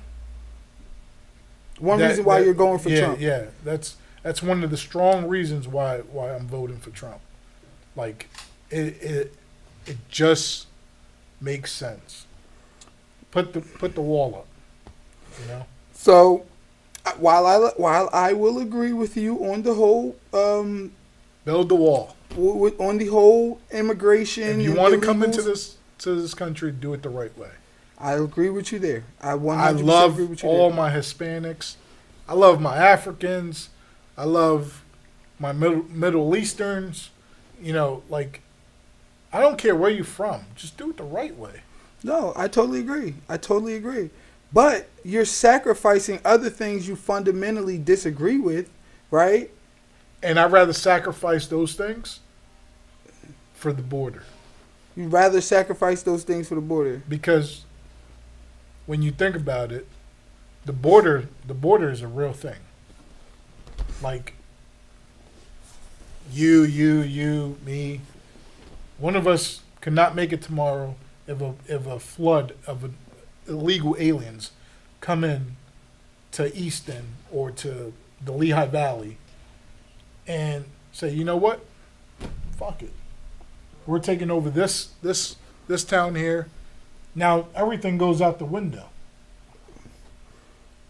one reason why you're going for Trump.
Yeah, that's one of the strong reasons why I'm voting for Trump. Like, it just makes sense. Put the wall up. You know.
So, while I will agree with you on the whole
Build the wall.
on the whole immigration,
If you
and
want to come
illegals,
into this country, do it the right way.
I agree with you there. I 100%
I
agree
love
with you
all
there.
my Hispanics. I love my Africans. I love my Middle Easterns. You know, like, I don't care where you're from. Just do it the right way.
No, I totally agree. But you're sacrificing other things you fundamentally disagree with, right?
And I'd rather sacrifice those things for the border.
You'd rather sacrifice those things for the border.
Because when you think about it, the border is a real thing. Like, you, me. One of us could not make it tomorrow if a flood of illegal aliens come in to Easton or to the Lehigh Valley and say, you know what? Fuck it. We're taking over this town here. Now everything goes out the window.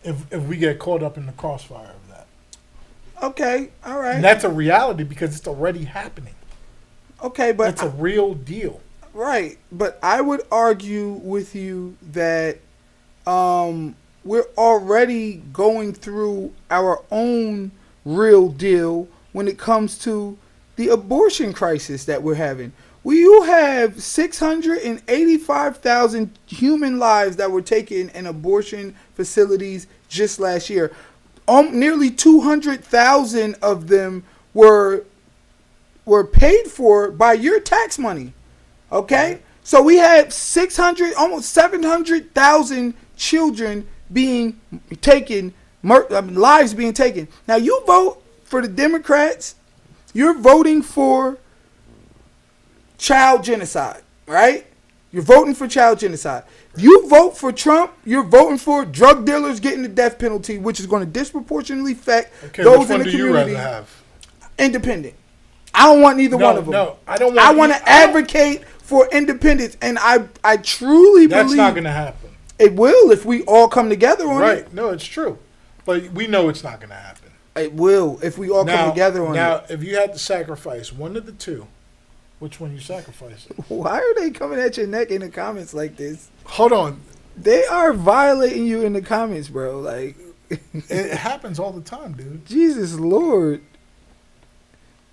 If we get caught up in the crossfire of that.
Okay, all right.
And that's a reality because it's already happening.
Okay, but
It's a real deal.
right. But I would argue with you that we're already going through our own real deal when it comes to the abortion crisis that we're having. You have 685,000 human lives that were taken in abortion facilities just last year. Nearly 200,000 of them were paid for by your tax money. Okay? So we had almost 700,000 children being taken, lives being taken. Now you vote for the Democrats, you're voting for child genocide, right? You're voting for child genocide. You vote for Trump, you're voting for drug dealers getting the death penalty, which is going to disproportionately affect
Okay,
those
which one
in the
do you
community.
rather have?
Independent. I don't want neither one of them.
No, I don't want.
I want to advocate for independence, and I truly
That's
believe
not going to happen.
it will if we all come together on it.
Right? No, it's true, but we know it's not going to happen.
It will if we all come together on it.
Now, if you had to sacrifice one of the two, which one you sacrificing?
Why are they coming at your neck in the comments like this?
Hold on,
They are violating you in the comments, bro. Like,
it happens all the time, dude.
Jesus Lord.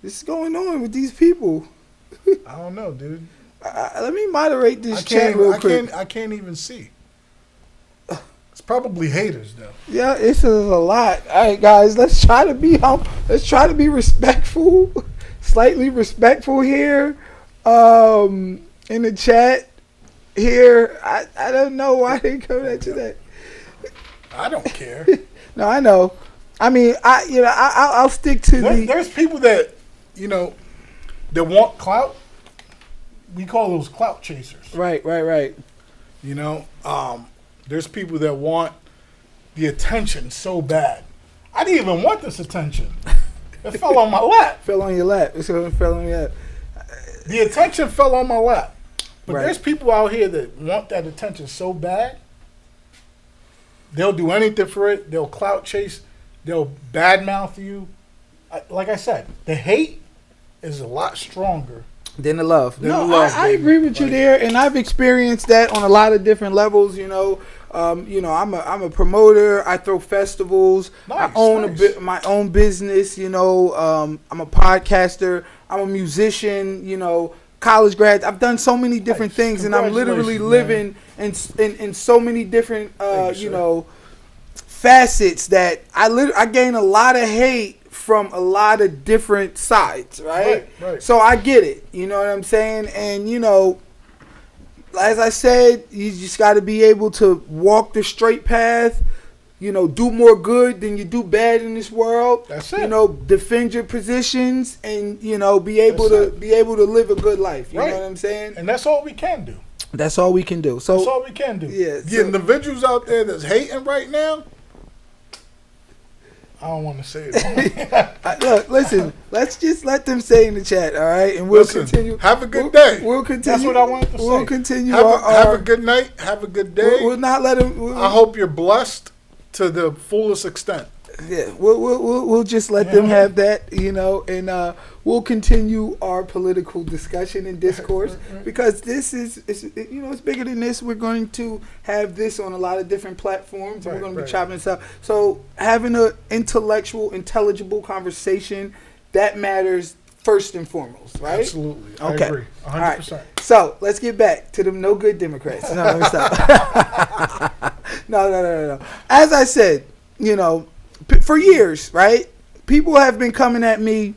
What's going on with these people?
I don't know, dude.
Let me moderate this chat real quick.
I can't even see. It's probably haters, though.
Yeah, it's a lot. All right, guys, let's try to be let's try to be respectful, slightly respectful here, in the chat here. I don't know why they come at you that.
I don't care.
No, I know. I mean, I'll stick to
There's people that that want clout. We call those clout chasers.
Right.
There's people that want the attention so bad. I didn't even want this attention. It fell on my lap.
Fell on your lap. It fell on your lap.
The attention fell on my lap. But
Right.
there's people out here that want that attention so bad. They'll do anything for it. They'll clout chase. They'll badmouth you. Like I said, the hate is a lot stronger.
Than the love.
Than
No,
the love,
I
baby.
agree with you
Like-
there, and I've experienced that on a lot of different levels. I'm a promoter. I throw festivals.
Nice,
I own
nice.
my own business. I'm a podcaster. I'm a musician. College grad. I've done so many different
Nice.
things, and I'm literally
Congratulations,
living in so many different
Thank you, sir.
facets that I gain a lot of hate from a lot of different sides, right?
Right.
So I get it. You know what I'm saying? And as I said, you just got to be able to walk the straight path. Do more good than you do bad in this world.
That's it.
Defend your positions and be able
That's
to live a good life. You
Right.
know what I'm saying?
And that's all we can do.
That's all we can do. So
That's all we can do.
Yeah,
The
so-
individuals out there that's hating right now, I don't want to say it.
look, listen. Let's just let them say in the chat, all right? And we'll
Listen,
continue.
have a good day.
We'll continue.
That's what I wanted to say.
We'll continue.
Have a good night. Have a good day.
We'll not let them.
I hope you're blessed to the fullest extent.
Yeah, we'll just let them have that, and we'll continue our political discussion and discourse because this is it's bigger than this. We're going to have this on a lot of different platforms, and we're going to be chopping this up. So having an intelligible conversation that matters first and foremost, right?
Absolutely, I
Okay.
agree, 100%.
All right. So let's get back to them no good Democrats. No, let me stop. No. As I said, for years, right? People have been coming at me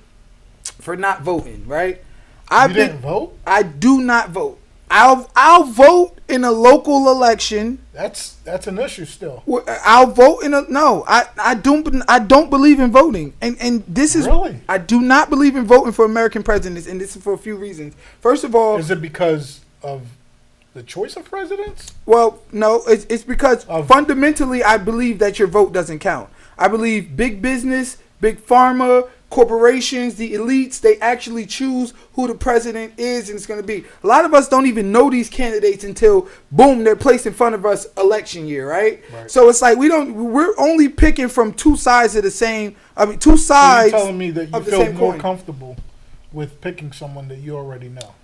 for not voting, right?
You didn't vote?
I do not vote. I'll vote in a local election.
That's an issue still.
I'll vote in a no. I don't believe in voting, and this is
Really?
I do not believe in voting for American presidents, and this is for a few reasons. First of all,
Is it because of the choice of presidents?
well, no, it's because
Of-
fundamentally I believe that your vote doesn't count. I believe big business, big pharma, corporations, the elites, they actually choose who the president is and it's going to be. A lot of us don't even know these candidates until, boom, they're placed in front of us election year, right? So it's like we're only picking from two sides of the same, two
So
sides
you're telling me that you
of the
feel
same
more
coin.
comfortable with picking someone that you already know?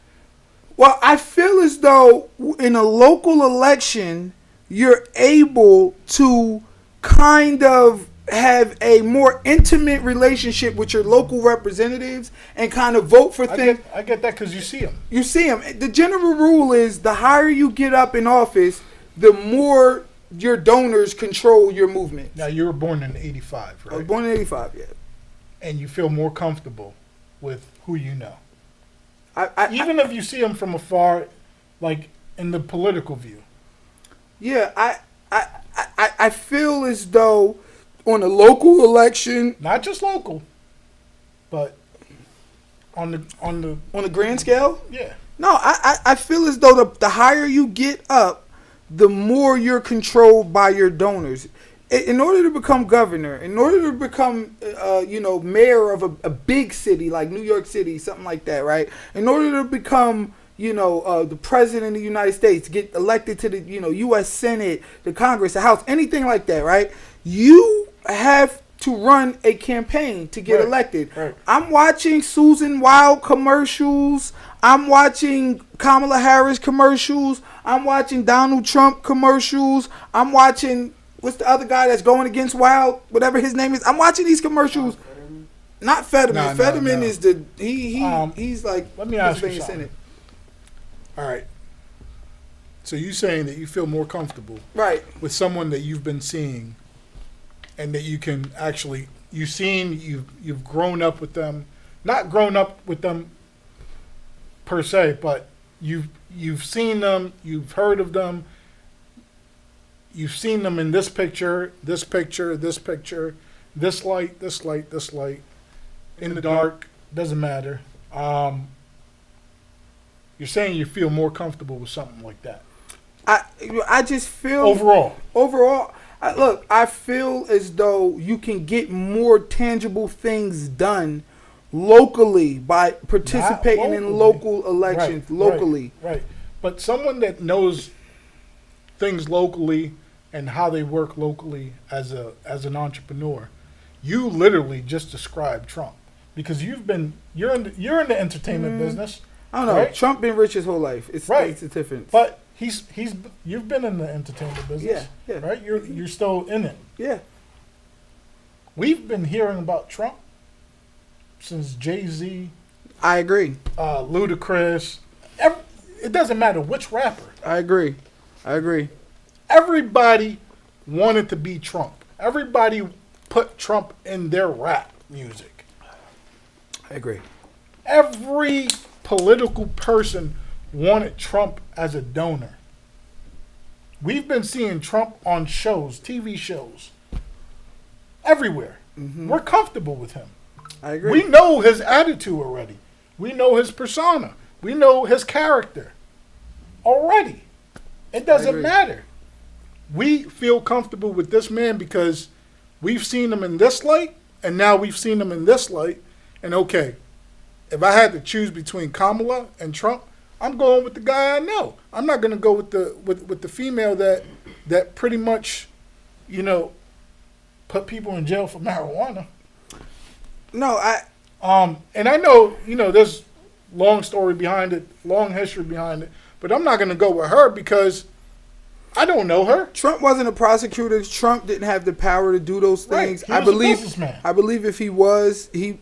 Well, I feel as though in a local election, you're able to kind of have a more intimate relationship with your local representatives and kind of vote for things.
I get that because you see them.
You see them. The general rule is the higher you get up in office, the more your donors control your movement.
Now, you were born in '85,
I was
right?
born in 85, yeah.
And you feel more comfortable with who you know.
Even
Even if you see them from afar, like in the political view.
yeah, I feel as though on a local election,
Not just local, but on the
grand scale,
yeah.
no, I feel as though the higher you get up, the more you're controlled by your donors. in order to become governor, in order to become, mayor of a big city like New York City, something like that, right? In order to become, the president of the United States, get elected to the, U.S. Senate, the Congress, the House, anything like that, right? You have to run a campaign to get elected.
Right.
I'm watching Susan Wild commercials. I'm watching Kamala Harris commercials. I'm watching Donald Trump commercials. I'm watching, what's the other guy that's going against Wild, whatever his name is. I'm watching these commercials. Not Fetterman. Fetterman is the he's like,
let me ask you
Pennsylvania
something.
Senate.
All right. So you saying that you feel more comfortable
Right.
with someone that you've been seeing, and that you can actually you've grown up with them, not grown up with them per se, but you've seen them, you've heard of them, you've seen them in this picture, this picture, this picture, this light, this light, this light, in the dark, doesn't matter. You're saying you feel more comfortable with something like that.
I just feel
Overall,
I feel as though you can get more tangible things done locally by participating in local elections locally.
Right. But someone that knows things locally and how they work locally as an entrepreneur, you literally just described Trump, because you're in the entertainment business.
I don't know.
Right?
Trump been rich his whole life. It's a difference.
But you've been in the entertainment business.
Yeah.
Right? You're still in it.
Yeah.
We've been hearing about Trump since Jay-Z,
I agree.
Ludacris. It doesn't matter which rapper.
I agree.
Everybody wanted to be Trump. Everybody put Trump in their rap music.
I agree.
Every political person wanted Trump as a donor. We've been seeing Trump on shows, TV shows, everywhere.
Mm-hmm.
We're comfortable with him.
I agree.
We know his attitude already. We know his persona. We know his character already. It doesn't matter. We feel comfortable with this man because we've seen him in this light, and now we've seen him in this light. And okay, if I had to choose between Kamala and Trump, I'm going with the guy I know. I'm not going to go with the female that pretty much, put people in jail for marijuana.
No,
and I know, there's long story behind it, long history behind it, but I'm not going to go with her because I don't know her.
Trump wasn't a prosecutor. Trump didn't have the power to do those things.
Right. He was a businessman.
I believe if he was, he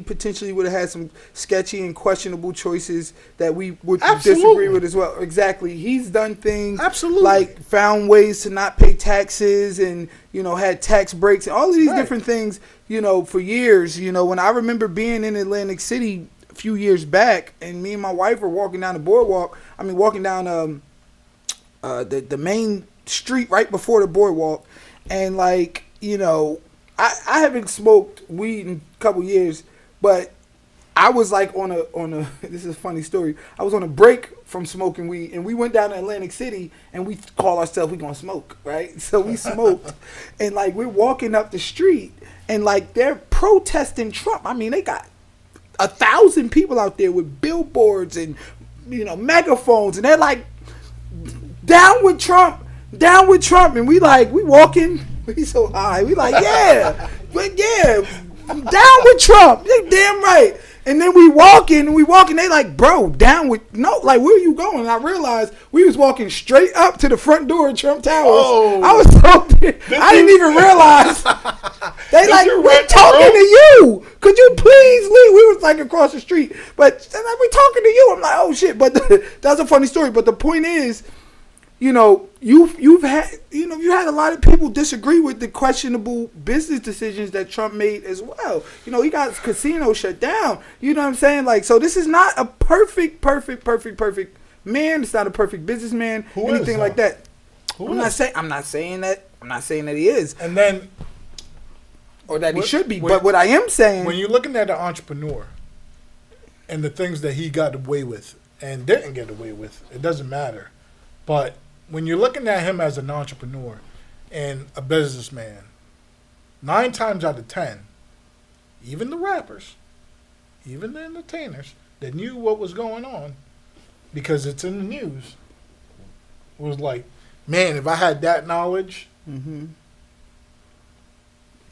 potentially would have had some sketchy and questionable choices that we would disagree with as well. Exactly. He's done things like found ways to not pay taxes and, had tax breaks and all of these different things, for years. When I remember being in Atlantic City a few years back and me and my wife were walking down the boardwalk, walking down the main street right before the boardwalk, and I haven't smoked weed in a couple years, but I was on a this is a funny story. I was on a break from smoking weed, and we went down to Atlantic City, and we call ourselves we gonna smoke, right? So we smoked, and we're walking up the street, and they're protesting Trump. they got 1,000 people out there with billboards and megaphones, and they're like, down with Trump, and we walking, we so high, we yeah, I'm down with Trump, they damn right. And then we walking, they like, bro, down with, no, where are you going? And I realized we was walking straight up to the front door of Trump Towers.
Oh.
I was so, I didn't even realize. They we're talking to you. Could you please leave? We was across the street, but we're talking to you. I'm like, oh shit, but that's a funny story. But the point is, you've had a lot of people disagree with the questionable business decisions that Trump made as well. He got his casino shut down. You know what I'm saying? So this is not a perfect man. It's not a perfect businessman. Anything like that. I'm not saying that he is.
And then,
or that he should be. But what I am saying,
when you're looking at an entrepreneur and the things that he got away with and didn't get away with, it doesn't matter. But when you're looking at him as an entrepreneur, and a businessman, 9 times out of 10, even the rappers, even the entertainers that knew what was going on because it's in the news, was like, man, if I had that knowledge,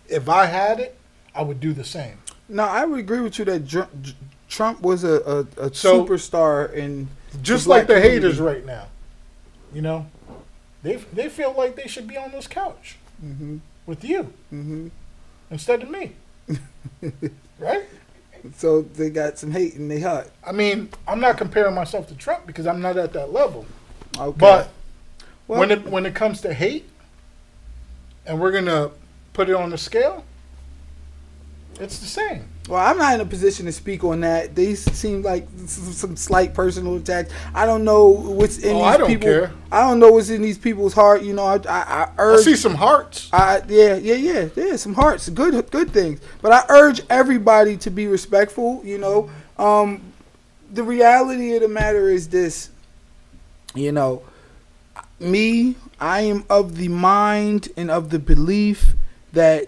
if I had it, I would do the same.
No, I would agree with you that Trump was a
So,
superstar in
Just
black
like the
community.
haters right now, you know, they feel like they should be on this couch with you instead of me, right?
So they got some hate in their heart.
I mean, I'm not comparing myself to Trump because I'm not at that level.
Okay.
But
Well-
when it comes to hate, and we're gonna put it on the scale, it's the same.
Well, I'm not in a position to speak on that. These seem like some slight personal attacks. I don't know what's in these
I don't
people.
care.
I don't know what's in these people's heart. You know, I
I
urge.
see some hearts.
Yeah, some hearts, good things. But I urge everybody to be respectful. You know, the reality of the matter is this. You know, I am of the mind and of the belief that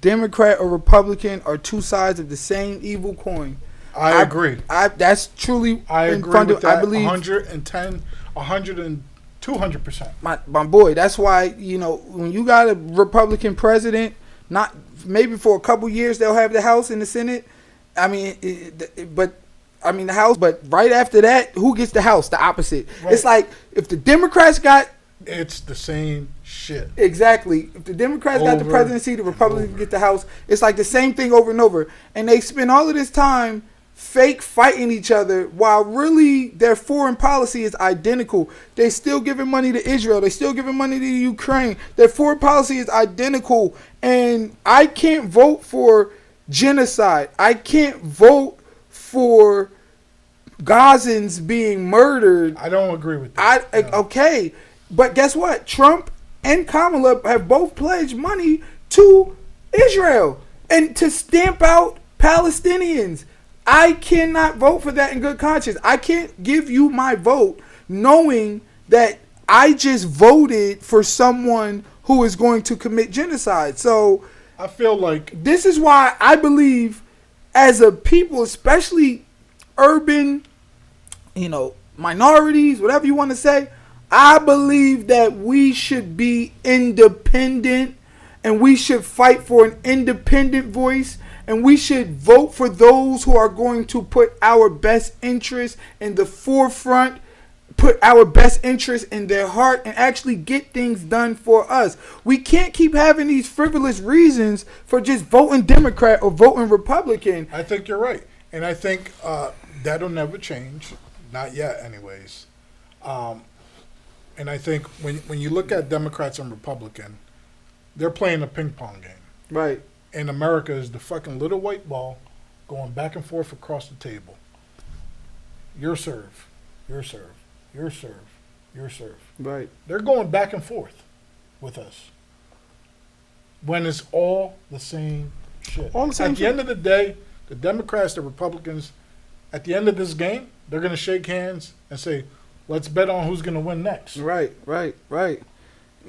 Democrat or Republican are two sides of the same evil coin.
I agree.
That's truly
I
in
agree
front
with
of,
that.
I believe
110, 100 and 200%.
my boy. That's why, you know, when you got a Republican president, not maybe for a couple years they'll have the House and the Senate. I mean, the House. But right after that, who gets the House? The opposite.
Right.
It's like if the Democrats got
It's the same shit.
exactly. If the Democrats got the
Over
presidency, the
and
Republicans
over.
get the House. It's like the same thing over and over. And they spend all of this time fake fighting each other while really their foreign policy is identical. They still giving money to Israel. They still giving money to Ukraine. Their foreign policy is identical. And I can't vote for genocide. I can't vote for Gazans being murdered.
I don't agree with that.
Okay, but guess what? Trump and Kamala have both pledged money to Israel and to stamp out Palestinians. I cannot vote for that in good conscience. I can't give you my vote knowing that I just voted for someone who is going to commit genocide. So
I feel like
this is why I believe as a people, especially urban, you know, minorities, whatever you want to say, I believe that we should be independent and we should fight for an independent voice and we should vote for those who are going to put our best interests in the forefront, put our best interests in their heart and actually get things done for us. We can't keep having these frivolous reasons for just voting Democrat or voting Republican.
I think you're right, and I think that'll never change, not yet, anyways. And I think when you look at Democrats and Republican, they're playing a ping pong game.
Right.
And America is the fucking little white ball going back and forth across the table. Your serve, your serve, your serve, your serve.
Right.
They're going back and forth with us when it's all the same shit.
All the same
At the
shit.
end of the day, the Democrats, the Republicans, at the end of this game, they're going to shake hands and say, let's bet on who's going to win next.
Right.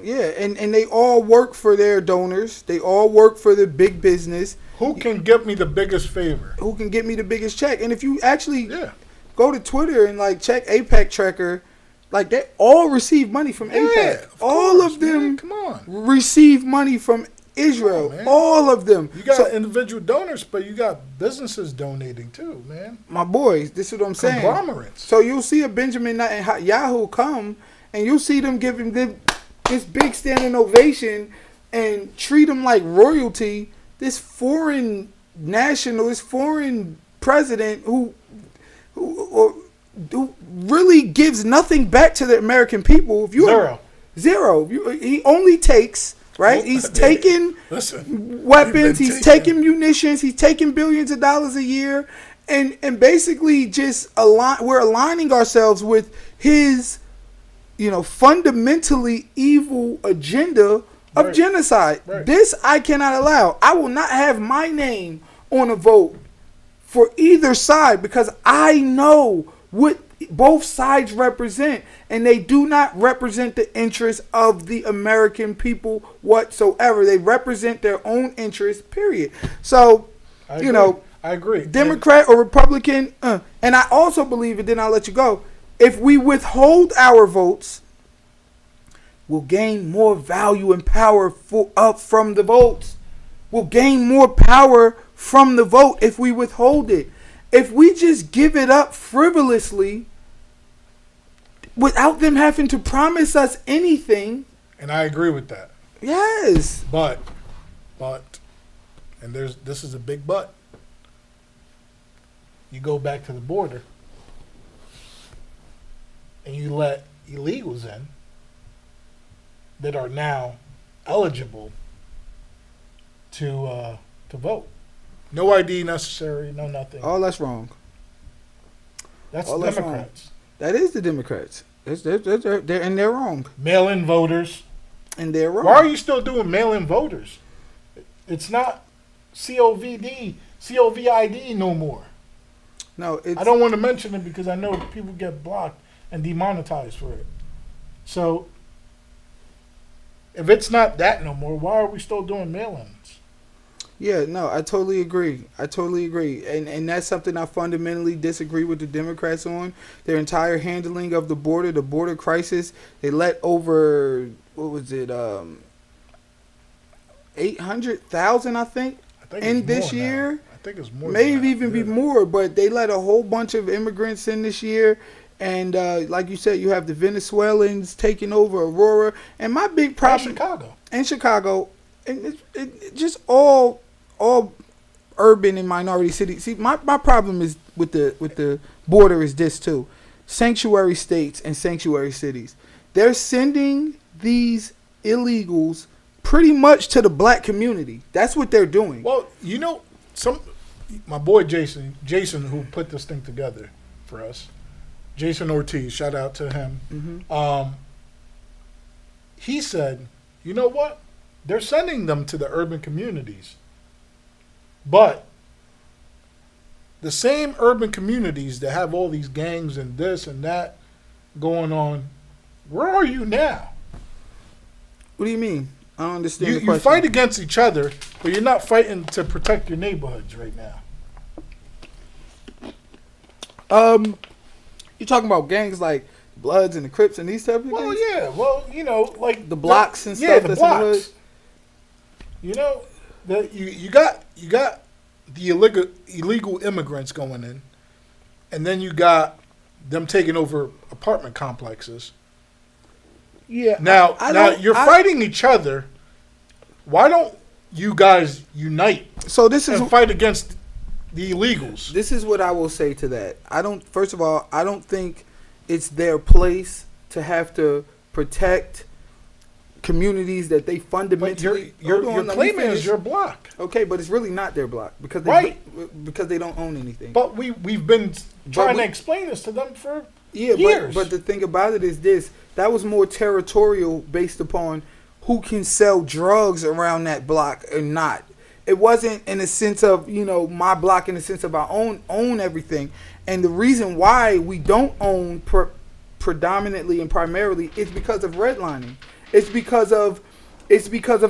Yeah, and they all work for their donors. They all work for the big business.
Who can give me the biggest favor?
Who can get me the biggest check? And if you actually
Yeah.
go to Twitter and like check APEC Tracker, like they all receive money from APEC.
of
All
course,
of them
man. Come on.
receive money from Israel.
Come on, man.
All of them.
You got
So,
individual donors, but you got businesses donating too, man.
my boys, this is what I'm saying.
Conglomerates.
So you'll see a Benjamin Netanyahu come, and you'll see them give him this big standing ovation and treat him like royalty. This foreign national, this foreign president who really gives nothing back to the American people. If you
Zero.
He only takes. Right, he's taking
Listen,
weapons,
he's
he's
been
taking munitions, he's taking billions of dollars a year, and basically just we're aligning ourselves with his, you know, fundamentally evil agenda of
Right.
genocide.
Right.
This I cannot allow. I will not have my name on a vote for either side because I know what both sides represent, and they do not represent the interests of the American people whatsoever. They represent their own interests, period. So,
I
you
agree.
know,
I agree.
Democrat or Republican, and I also believe, and then I'll let you go, if we withhold our votes, we'll gain more value and power from the votes. We'll gain more power from the vote if we withhold it. If we just give it up frivolously without them having to promise us anything.
And I agree with that.
Yes.
But, and this is a big but. You go back to the border and you let illegals in that are now eligible to vote. No ID necessary, no nothing.
All that's wrong.
That's
all
the
that's
Democrats.
That is the Democrats. They're wrong.
Mail-in voters.
And they're wrong.
Why are you still doing mail-in voters? It's not COVID no more.
No,
I don't want to mention it because I know people get blocked and demonetized for it. So, if it's not that no more, why are we still doing mail-ins?
Yeah, no, I totally agree. And that's something I fundamentally disagree with the Democrats on. Their entire handling of the border crisis. They let over, 800,000, I think in this year.
Now. I think it's more.
Maybe even be more, but they let a whole bunch of immigrants in this year. And like you said, you have the Venezuelans taking over Aurora. And my big problem... Chicago. And it's just all urban and minority cities. See, my problem is with the border is this too. Sanctuary states and sanctuary cities. They're sending these illegals pretty much to the black community. That's what they're doing.
Well, my boy Jason, who put this thing together for us, Jason Ortiz, shout out to him.
Mm-hmm.
He said, you know what? They're sending them to the urban communities. But the same urban communities that have all these gangs and this and that going on, where are you now?
What do you mean? I don't understand the
You
question.
fight against each other, but you're not fighting to protect your neighborhoods right now.
You're talking about gangs like Bloods and the Crips and these type of gangs?
Well, yeah. Well, like
the blocks and stuff.
Yeah, the
that's
blocks.
In the hood.
You know, you got the illegal immigrants going in, and then you got them taking over apartment complexes.
Yeah.
Now you're fighting each other. Why don't you guys unite?
So this is
and fight against the illegals.
This is what I will say to that. First of all, I don't think it's their place to have to protect communities that they fundamentally.
Your claim is your block.
Okay, but it's really not their block because they don't own anything.
But we've been trying to explain this to them for years.
But the thing about it is this: that was more territorial based upon who can sell drugs around that block or not. It wasn't in a sense of, my block in the sense of I own everything. And the reason why we don't own predominantly and primarily is because of redlining. It's because of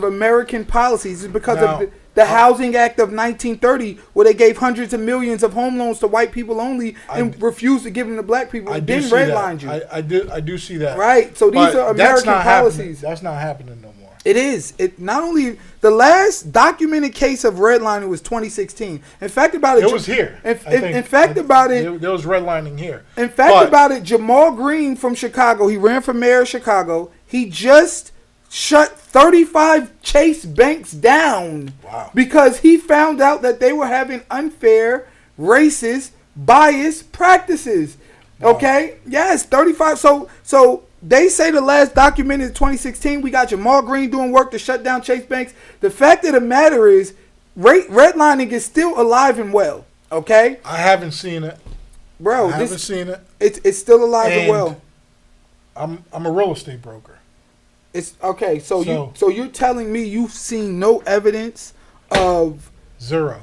American policies. It's because of the Housing Act of 1930, where they gave hundreds of millions of home loans to white people only and refused to give them to black people.
I
Then
do
redlined you.
I do see that.
Right. So these are American policies.
That's not happening no more.
It is. It not only the last documented case of redlining was 2016. In fact, about it,
it was here.
In fact, about it,
there was redlining here.
In fact, about it, Jamal Green from Chicago. He ran for mayor of Chicago. He just shut 35 Chase banks down.
Wow. Because
he found out that they were having unfair, racist, biased practices. Wow. Okay. Yes, 35. So. They say the last documented in 2016, we got Jamal Green doing work to shut down Chase banks. The fact of the matter is, redlining is still alive and well. Okay,
I haven't seen it,
bro.
I haven't seen it.
It's still alive and well.
I'm a real estate broker.
It's okay. So you're telling me you've seen no evidence of
zero.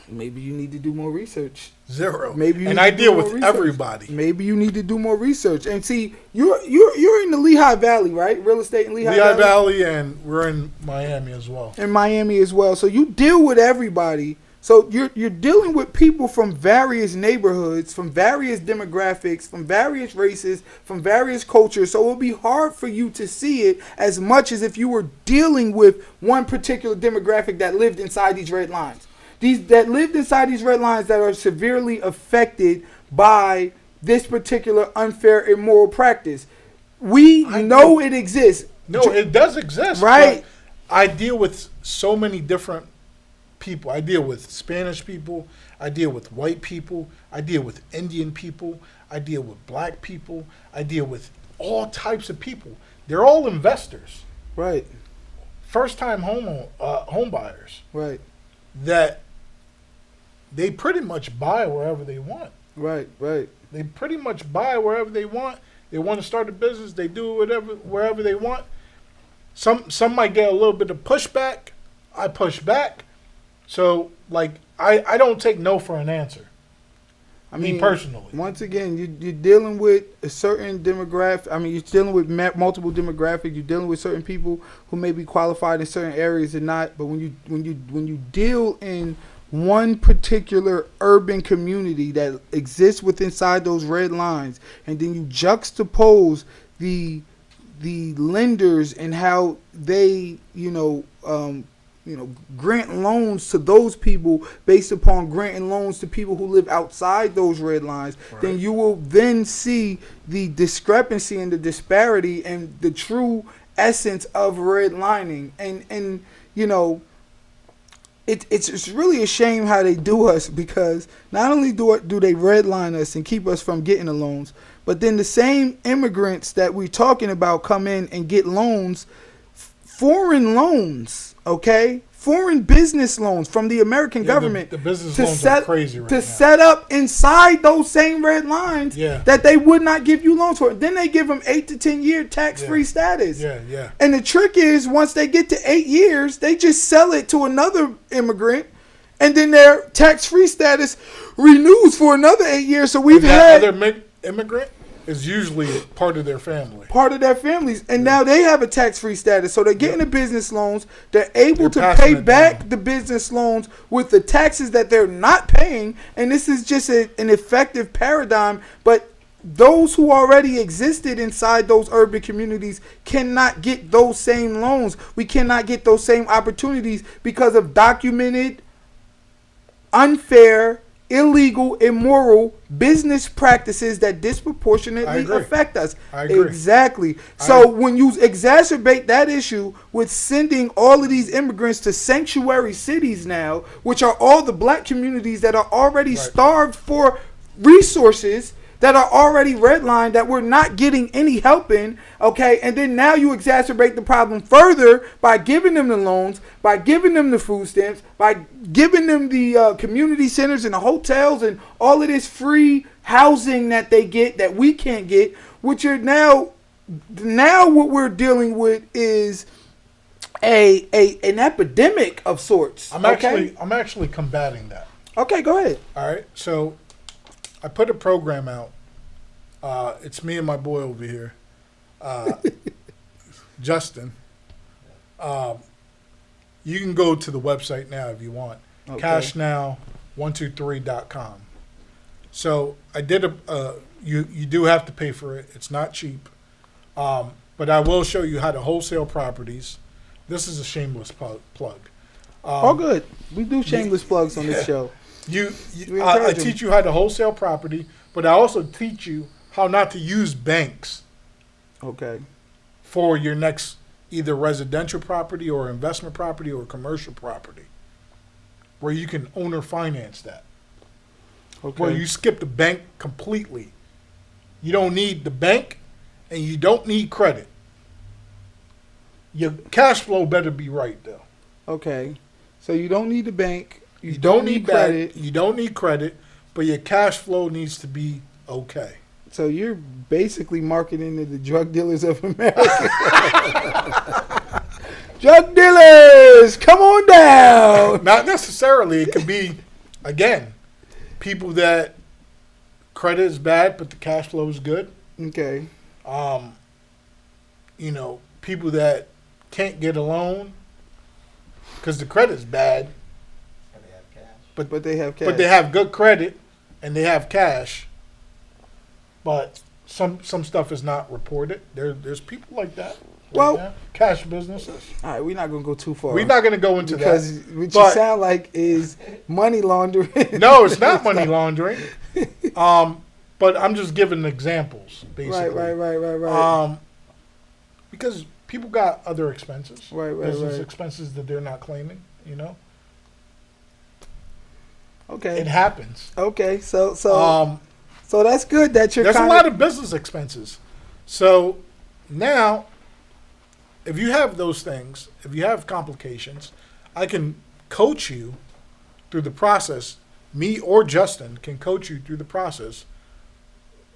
Maybe you need to do more research.
Zero.
Maybe you
and
need
I
to
deal
do more
with
research.
everybody.
Maybe you need to do more research. And see, you're in the Lehigh Valley, right? Real estate in
Lehigh Valley, and we're in Miami as well.
In Miami as well. So you deal with everybody. So you're dealing with people from various neighborhoods, from various demographics, from various races, from various cultures. So it'll be hard for you to see it as much as if you were dealing with one particular demographic that lived inside these red lines. That lived inside these red lines that are severely affected by this particular unfair, immoral practice. We know it exists.
No, it does exist.
Right.
But I deal with so many different people. I deal with Spanish people. I deal with white people. I deal with Indian people. I deal with black people. I deal with all types of people. They're all investors.
Right.
First-time home buyers.
Right.
That they pretty much buy wherever they want.
Right. Right.
They pretty much buy wherever they want. They want to start a business. They do wherever they want. Some might get a little bit of pushback. I push back. So, like, I don't take no for an answer. I mean, personally.
Once again, you're dealing with a certain demographic. I mean, you're dealing with multiple demographics. You're dealing with certain people who may be qualified in certain areas and not. But when you deal in one particular urban community that exists within inside those red lines, and then you juxtapose the lenders and how they grant loans to those people based upon granting loans to people who live outside those red lines, right, then you will then see the discrepancy and the disparity and the true essence of redlining. And you know, it's really a shame how they do us, because not only do they redline us and keep us from getting the loans, but then the same immigrants that we're talking about come in and get loans, foreign loans, okay? Foreign business loans from the American government.
The business loans are crazy right now.
Set up inside those same red lines that they would not give you loans for. Then they give them 8 to 10 year tax-free status.
Yeah.
And the trick is, once they get to 8 years, they just sell it to another immigrant, and then their tax-free status renews for another 8 years. So we've had
other immigrant is usually part of their family.
Part of their families. And now they have a tax-free status. So they're getting the business loans. They're able to pay back the business loans with the taxes that they're not paying. And this is just an effective paradigm. But those who already existed inside those urban communities cannot get those same loans. We cannot get those same opportunities because of documented, unfair, illegal, immoral business practices that disproportionately affect us.
I agree.
Exactly. So when you exacerbate that issue with sending all of these immigrants to sanctuary cities now, which are all the black communities that are already starved for resources, that are already redlined, that we're not getting any help in, okay? And then now you exacerbate the problem further by giving them the loans, by giving them the food stamps, by giving them the community centers and the hotels and all of this free housing that they get that we can't get, which are now what we're dealing with is an epidemic of sorts.
I'm actually combating that.
Okay, go ahead.
All right, so I put a program out. It's me and my boy over here, Justin. You can go to the website now if you want. Okay. Cashnow123.com. So I did you do have to pay for it. It's not cheap. But I will show you how to wholesale properties. This is a shameless plug.
Good. We do shameless plugs on this show.
I teach you how to wholesale property, but I also teach you how not to use banks.
Okay.
For your next either residential property or investment property or commercial property, where you can owner finance that. Okay. Where you skip the bank completely. You don't need the bank, and you don't need credit. Your cash flow better be right, though.
Okay. So you don't need the bank.
You don't need credit. You don't need credit, but your cash flow needs to be okay.
So you're basically marketing to the drug dealers of America. Drug dealers, come on down.
Not necessarily. It could be again, people that credit is bad, but the cash flow is good.
Okay.
You know, people that can't get a loan because the credit's bad,
But they have cash.
but they have good credit and they have cash. But some stuff is not reported. There's people like that.
Well-
now. Cash businesses.
All right, we're not gonna go too far.
We're not going to go into
because
that.
what you
But-
sound like is money laundering.
No, it's not money laundering. But I'm just giving examples, basically.
Right.
Because people got other expenses.
Right,
Business
right.
expenses that they're not claiming, you know?
Okay.
It happens.
Okay. So
So
that's good that you're.
there's a
kinda,
lot of business expenses. So now, if you have those things, if you have complications, I can coach you through the process. Me or Justin can coach you through the process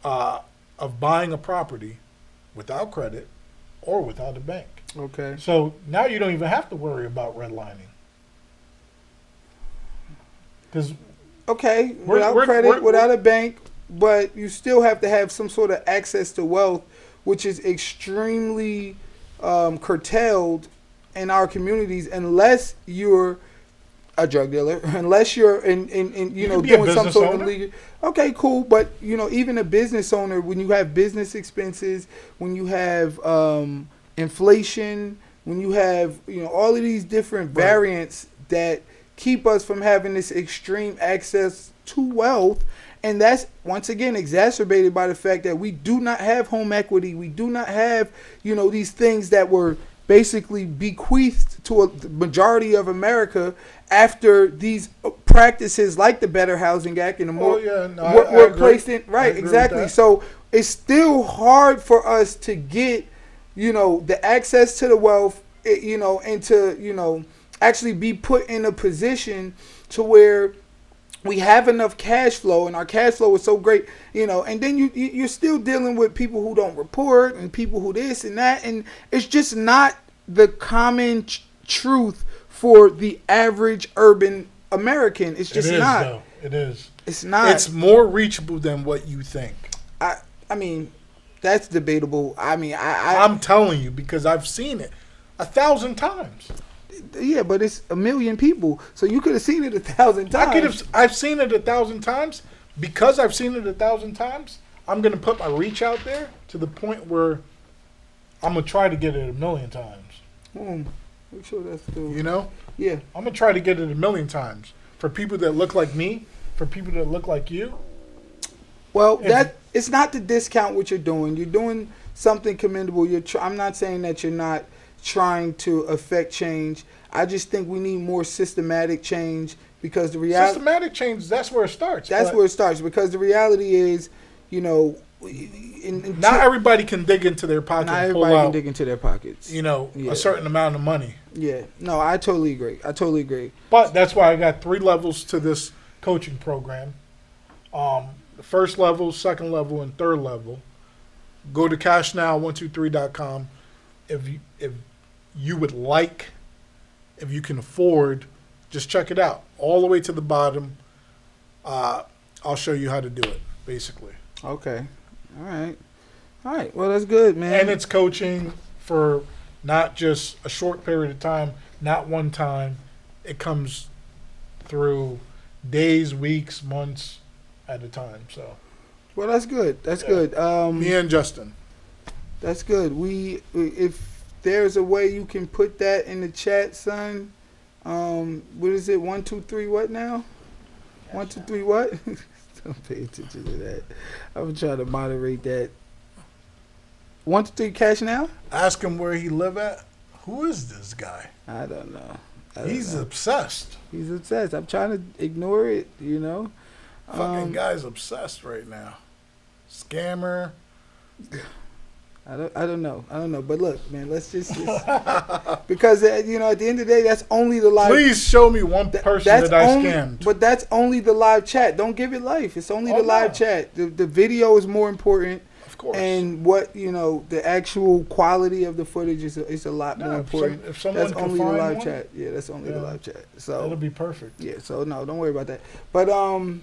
of buying a property without credit or without a bank.
Okay.
So now you don't even have to worry about redlining. Because
Okay.
We're-
Without credit,
we're-
without a bank, but you still have to have some sort of access to wealth, which is extremely curtailed in our communities unless you're a drug dealer, unless you're in you know
can be a
doing some
business
sort of
owner.
illegal. Okay, cool, but you know even a business owner, when you have business expenses, when you have inflation, when you have you know all of these different
Right.
variants that keep us from having this extreme access to wealth. And that's, once again, exacerbated by the fact that we do not have home equity. We do not have, you know, these things that were basically bequeathed to the majority of America after these practices like the Better Housing Act and the more
I
were
agree.
placed in.
I
Right,
agree with
exactly.
that.
So it's still hard for us to get, you know, the access to the wealth, you know, and to, you know, actually be put in a position to where we have enough cash flow, and our cash flow is so great, you know, and then you're still dealing with people who don't report and people who this and that, and it's just not the common truth for the average urban American. It's just
it is,
not.
though. It is.
It's not.
It's more reachable than what you think.
I mean, that's debatable. I mean,
I'm telling you because I've seen it 1,000 times.
yeah, but it's a million people, so you could have seen it 1,000 times.
I've seen it 1,000 times. Because I've seen it 1,000 times, I'm gonna put my reach out there to the point where I'm gonna try to get it 1,000,000 times.
Make sure that's still.
You know,
Yeah.
I'm gonna try to get it 1,000,000 times for people that look like me, for people that look like you.
Well,
If-
that it's not to discount what you're doing. You're doing something commendable. I'm not saying that you're not trying to affect change. I just think we need more systematic change because the reality
Systematic change. That's where it starts.
that's
but
where it starts. Because the reality is, you know,
not everybody can dig into their pocket
not
and pull
everybody can
out,
dig into their pockets.
you know,
Yeah.
a certain amount of money.
Yeah. No, I totally agree.
But that's why I got 3 levels to this coaching program. The first level, second level, and third level. Go to cashnow123.com if you would like, if you can afford, just check it out. All the way to the bottom. I'll show you how to do it, basically.
Okay. All right. Well, that's good, man.
And it's coaching for not just a short period of time, not one time. It comes through days, weeks, months at a time. So
well, that's good. That's
Yeah.
good.
me and Justin.
That's good. If there's a way you can put that in the chat, son. What is it? 1, 2, 3. What now? 1, 2, 3. What? Don't pay attention to that. I'm trying to moderate that. 1, 2, 3. Cash now?
Ask him where he live at. Who is this guy?
I don't know.
He's obsessed.
He's obsessed. I'm trying to ignore it. You know.
Fucking guy's obsessed right now. Scammer.
I don't know. But look, man. Let's just because you know at the end of the day, that's only the live.
Please show me one person that I scammed.
But that's only the live chat. Don't give it life. It's only
Oh,
the live
no.
chat. The video is more important.
Of course.
And what, the actual quality of the footage is a lot more important.
If someone
that's
can
only the
find
live
one,
chat. Yeah, that's only the live chat. So
that'll be perfect.
yeah, so no, don't worry about that. But all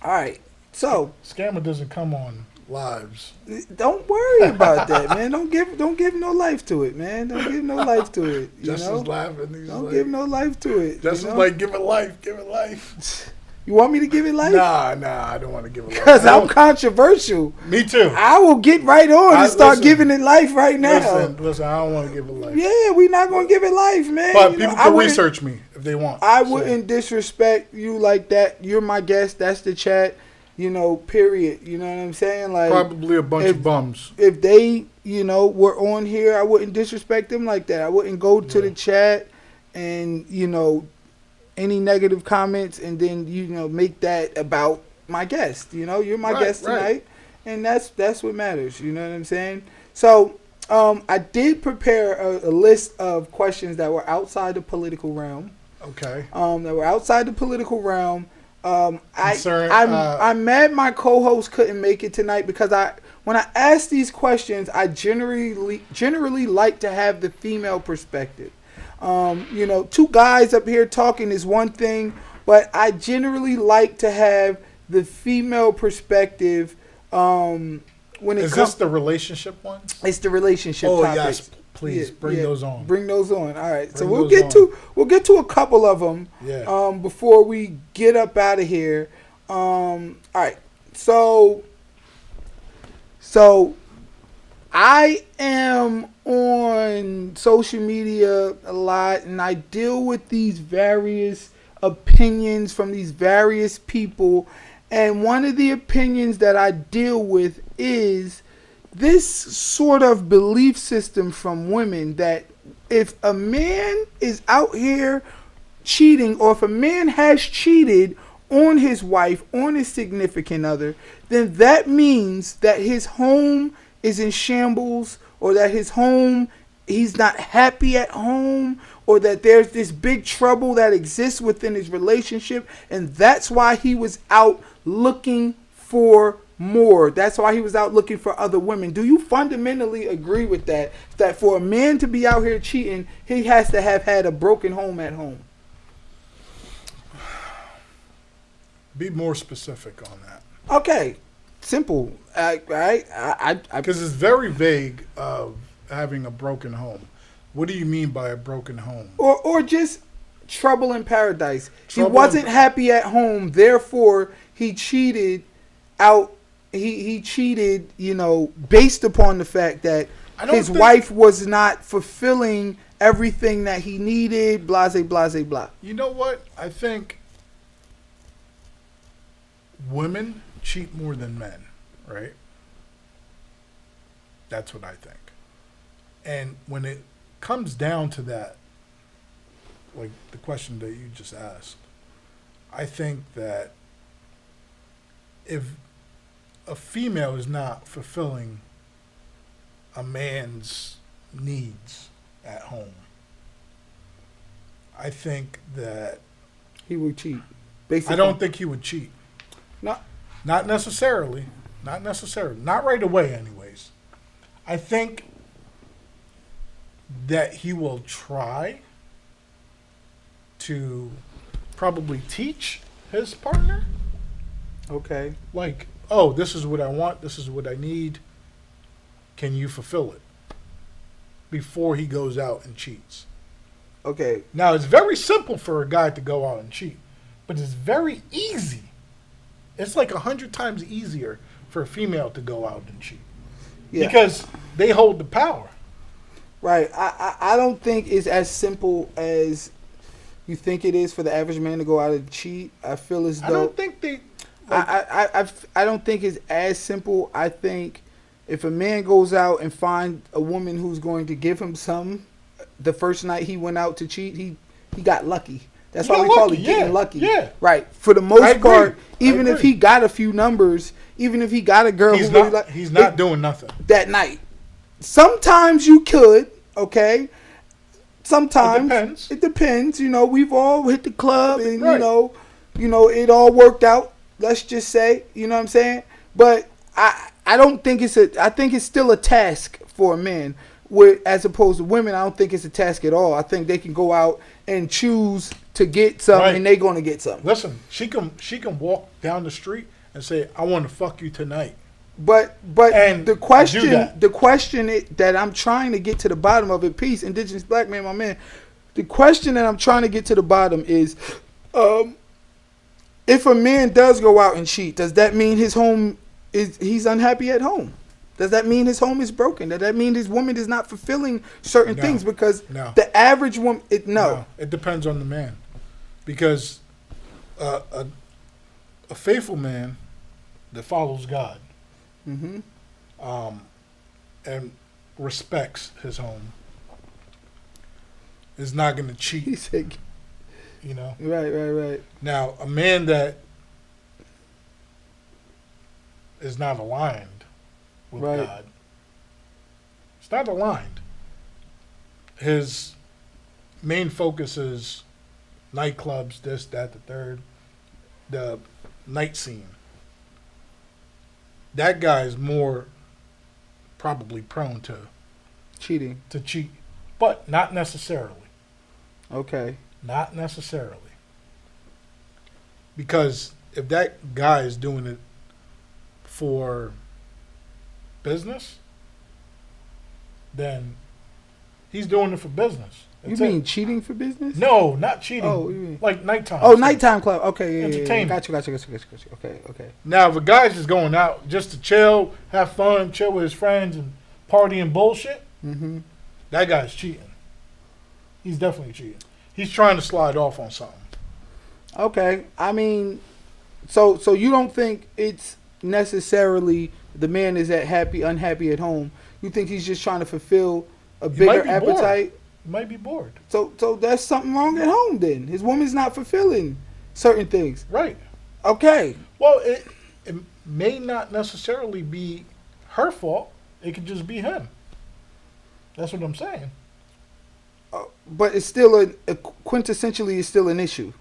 right. So
Scammer doesn't come on lives.
don't worry about that, man. Don't give no life to it, man. Don't give no life to it.
Just as laughing. He's
Don't
like,
give no life to it.
Just as like, give it life, give it life.
You want me to give it life?
Nah, I don't want to give it life.
Because I'm controversial.
Me too.
I will get right on and start
listen,
giving it life right now.
Listen, I don't want to give it life.
Yeah, we're not going to give it life, man.
But people can research me if they want.
I wouldn't disrespect you like that. You're my guest. That's the chat, period. You know what I'm saying? Like,
probably a bunch of bums.
If they, were on here, I wouldn't disrespect them like that. I wouldn't go to the chat and, any negative comments and then, make that about my guest. You're my guest tonight. And that's what matters. You know what I'm saying? So, I did prepare a list of questions that were outside the political realm.
Okay.
That were outside the political realm. I'm mad my co-host couldn't make it tonight because when I ask these questions, I generally like to have the female perspective. Two guys up here talking is one thing, but I generally like to have the female perspective. When it
is this the relationship ones?
It's the relationship.
Oh
topics.
yes, please bring those on.
Bring those on. All right, so
Bring
we'll get to a couple of them.
Yeah.
Before we get up out of here. All right, so I am on social media a lot, and I deal with these various opinions from these various people. And one of the opinions that I deal with is this sort of belief system from women that if a man is out here cheating, or if a man has cheated on his wife, on his significant other, then that means that his home is in shambles, or that he's not happy at home, or that there's this big trouble that exists within his relationship, and that's why he was out looking for more. That's why he was out looking for other women. Do you fundamentally agree with that? That for a man to be out here cheating, he has to have had a broken home at home?
Be more specific on that.
Okay, simple. Right?
Because it's very vague of having a broken home. What do you mean by a broken home?
Or just trouble in paradise. He wasn't happy at home, therefore he cheated out. He cheated, based upon the fact that his wife was not fulfilling everything that he needed, blase, blase, blah.
You know what? I think women cheat more than men, right? That's what I think. And when it comes down to that, like the question that you just asked, I think that if a female is not fulfilling a man's needs at home, I think that
he would cheat.
I don't think he would cheat.
No.
Not necessarily. Not necessarily. Not right away, anyways. I think that he will try to probably teach his partner.
Okay.
Like, oh, this is what I want. This is what I need. Can you fulfill it? Before he goes out and cheats.
Okay.
Now, it's very simple for a guy to go out and cheat, but it's very easy. It's like 100 times easier for a female to go out and cheat. Yeah. Because they hold the power.
Right. I don't think it's as simple as you think it is for the average man to go out and cheat. I feel as though... I
don't think they...
I don't think it's as simple. I think if a man goes out and finds a woman who's going to give him some, the first night he went out to cheat, he got lucky. That's why we call it getting lucky. Yeah. Right. For the most part, even if he got a few numbers, even if he got a girl
he's not doing nothing
that night. Sometimes you could, okay? Sometimes it depends. We've all hit the club and it all worked out. Let's just say, you know what I'm saying? But I I don't think it's a. I think it's still a task for a man. Where, as opposed to women, I don't think it's a task at all. I think they can go out and choose to get something,
Right.
and they're going to get something.
Listen, she can walk down the street and say, "I want to fuck you tonight."
But
And
the
do
question
that.
that I'm trying to get to the bottom of it, peace, indigenous black man, my man. The question that I'm trying to get to the bottom is, if a man does go out and cheat, does that mean he's unhappy at home? Does that mean his home is broken? Does that mean his woman is not fulfilling certain
No.
things? Because
No.
the average woman,
No, it depends on the man, because a faithful man that follows God,
Mhm.
and respects his home is not going to
He
cheat.
said,
You know.
right.
Now, a man that is not aligned with
Right.
God, it's not aligned. His main focus is nightclubs, this, that, the third, the night scene. That guy is more probably prone
Cheating.
to cheat, but not necessarily.
Okay.
Not necessarily. Because if that guy is doing it for business, then he's doing it for business.
You
That's
mean
it.
cheating for business?
No, not cheating.
Oh, you mean-
like nighttime.
Oh,
stuff.
nighttime club. Okay, yeah.
Entertainment.
Gotcha. Okay.
Now, if a guy's just going out just to chill, have fun, chill with his friends, and party and bullshit,
Mm-hmm.
that guy's cheating. He's definitely cheating. He's trying to slide off on something.
Okay. I mean, so you don't think it's necessarily the man is unhappy at home. You think he's just trying to fulfill a
might
bigger
be bored.
appetite?
He might be bored.
So that's something wrong at home then. His woman's not fulfilling certain things.
Right.
Okay.
Well, it may not necessarily be her fault. It could just be him. That's what I'm saying.
But it's still quintessentially it's still an issue.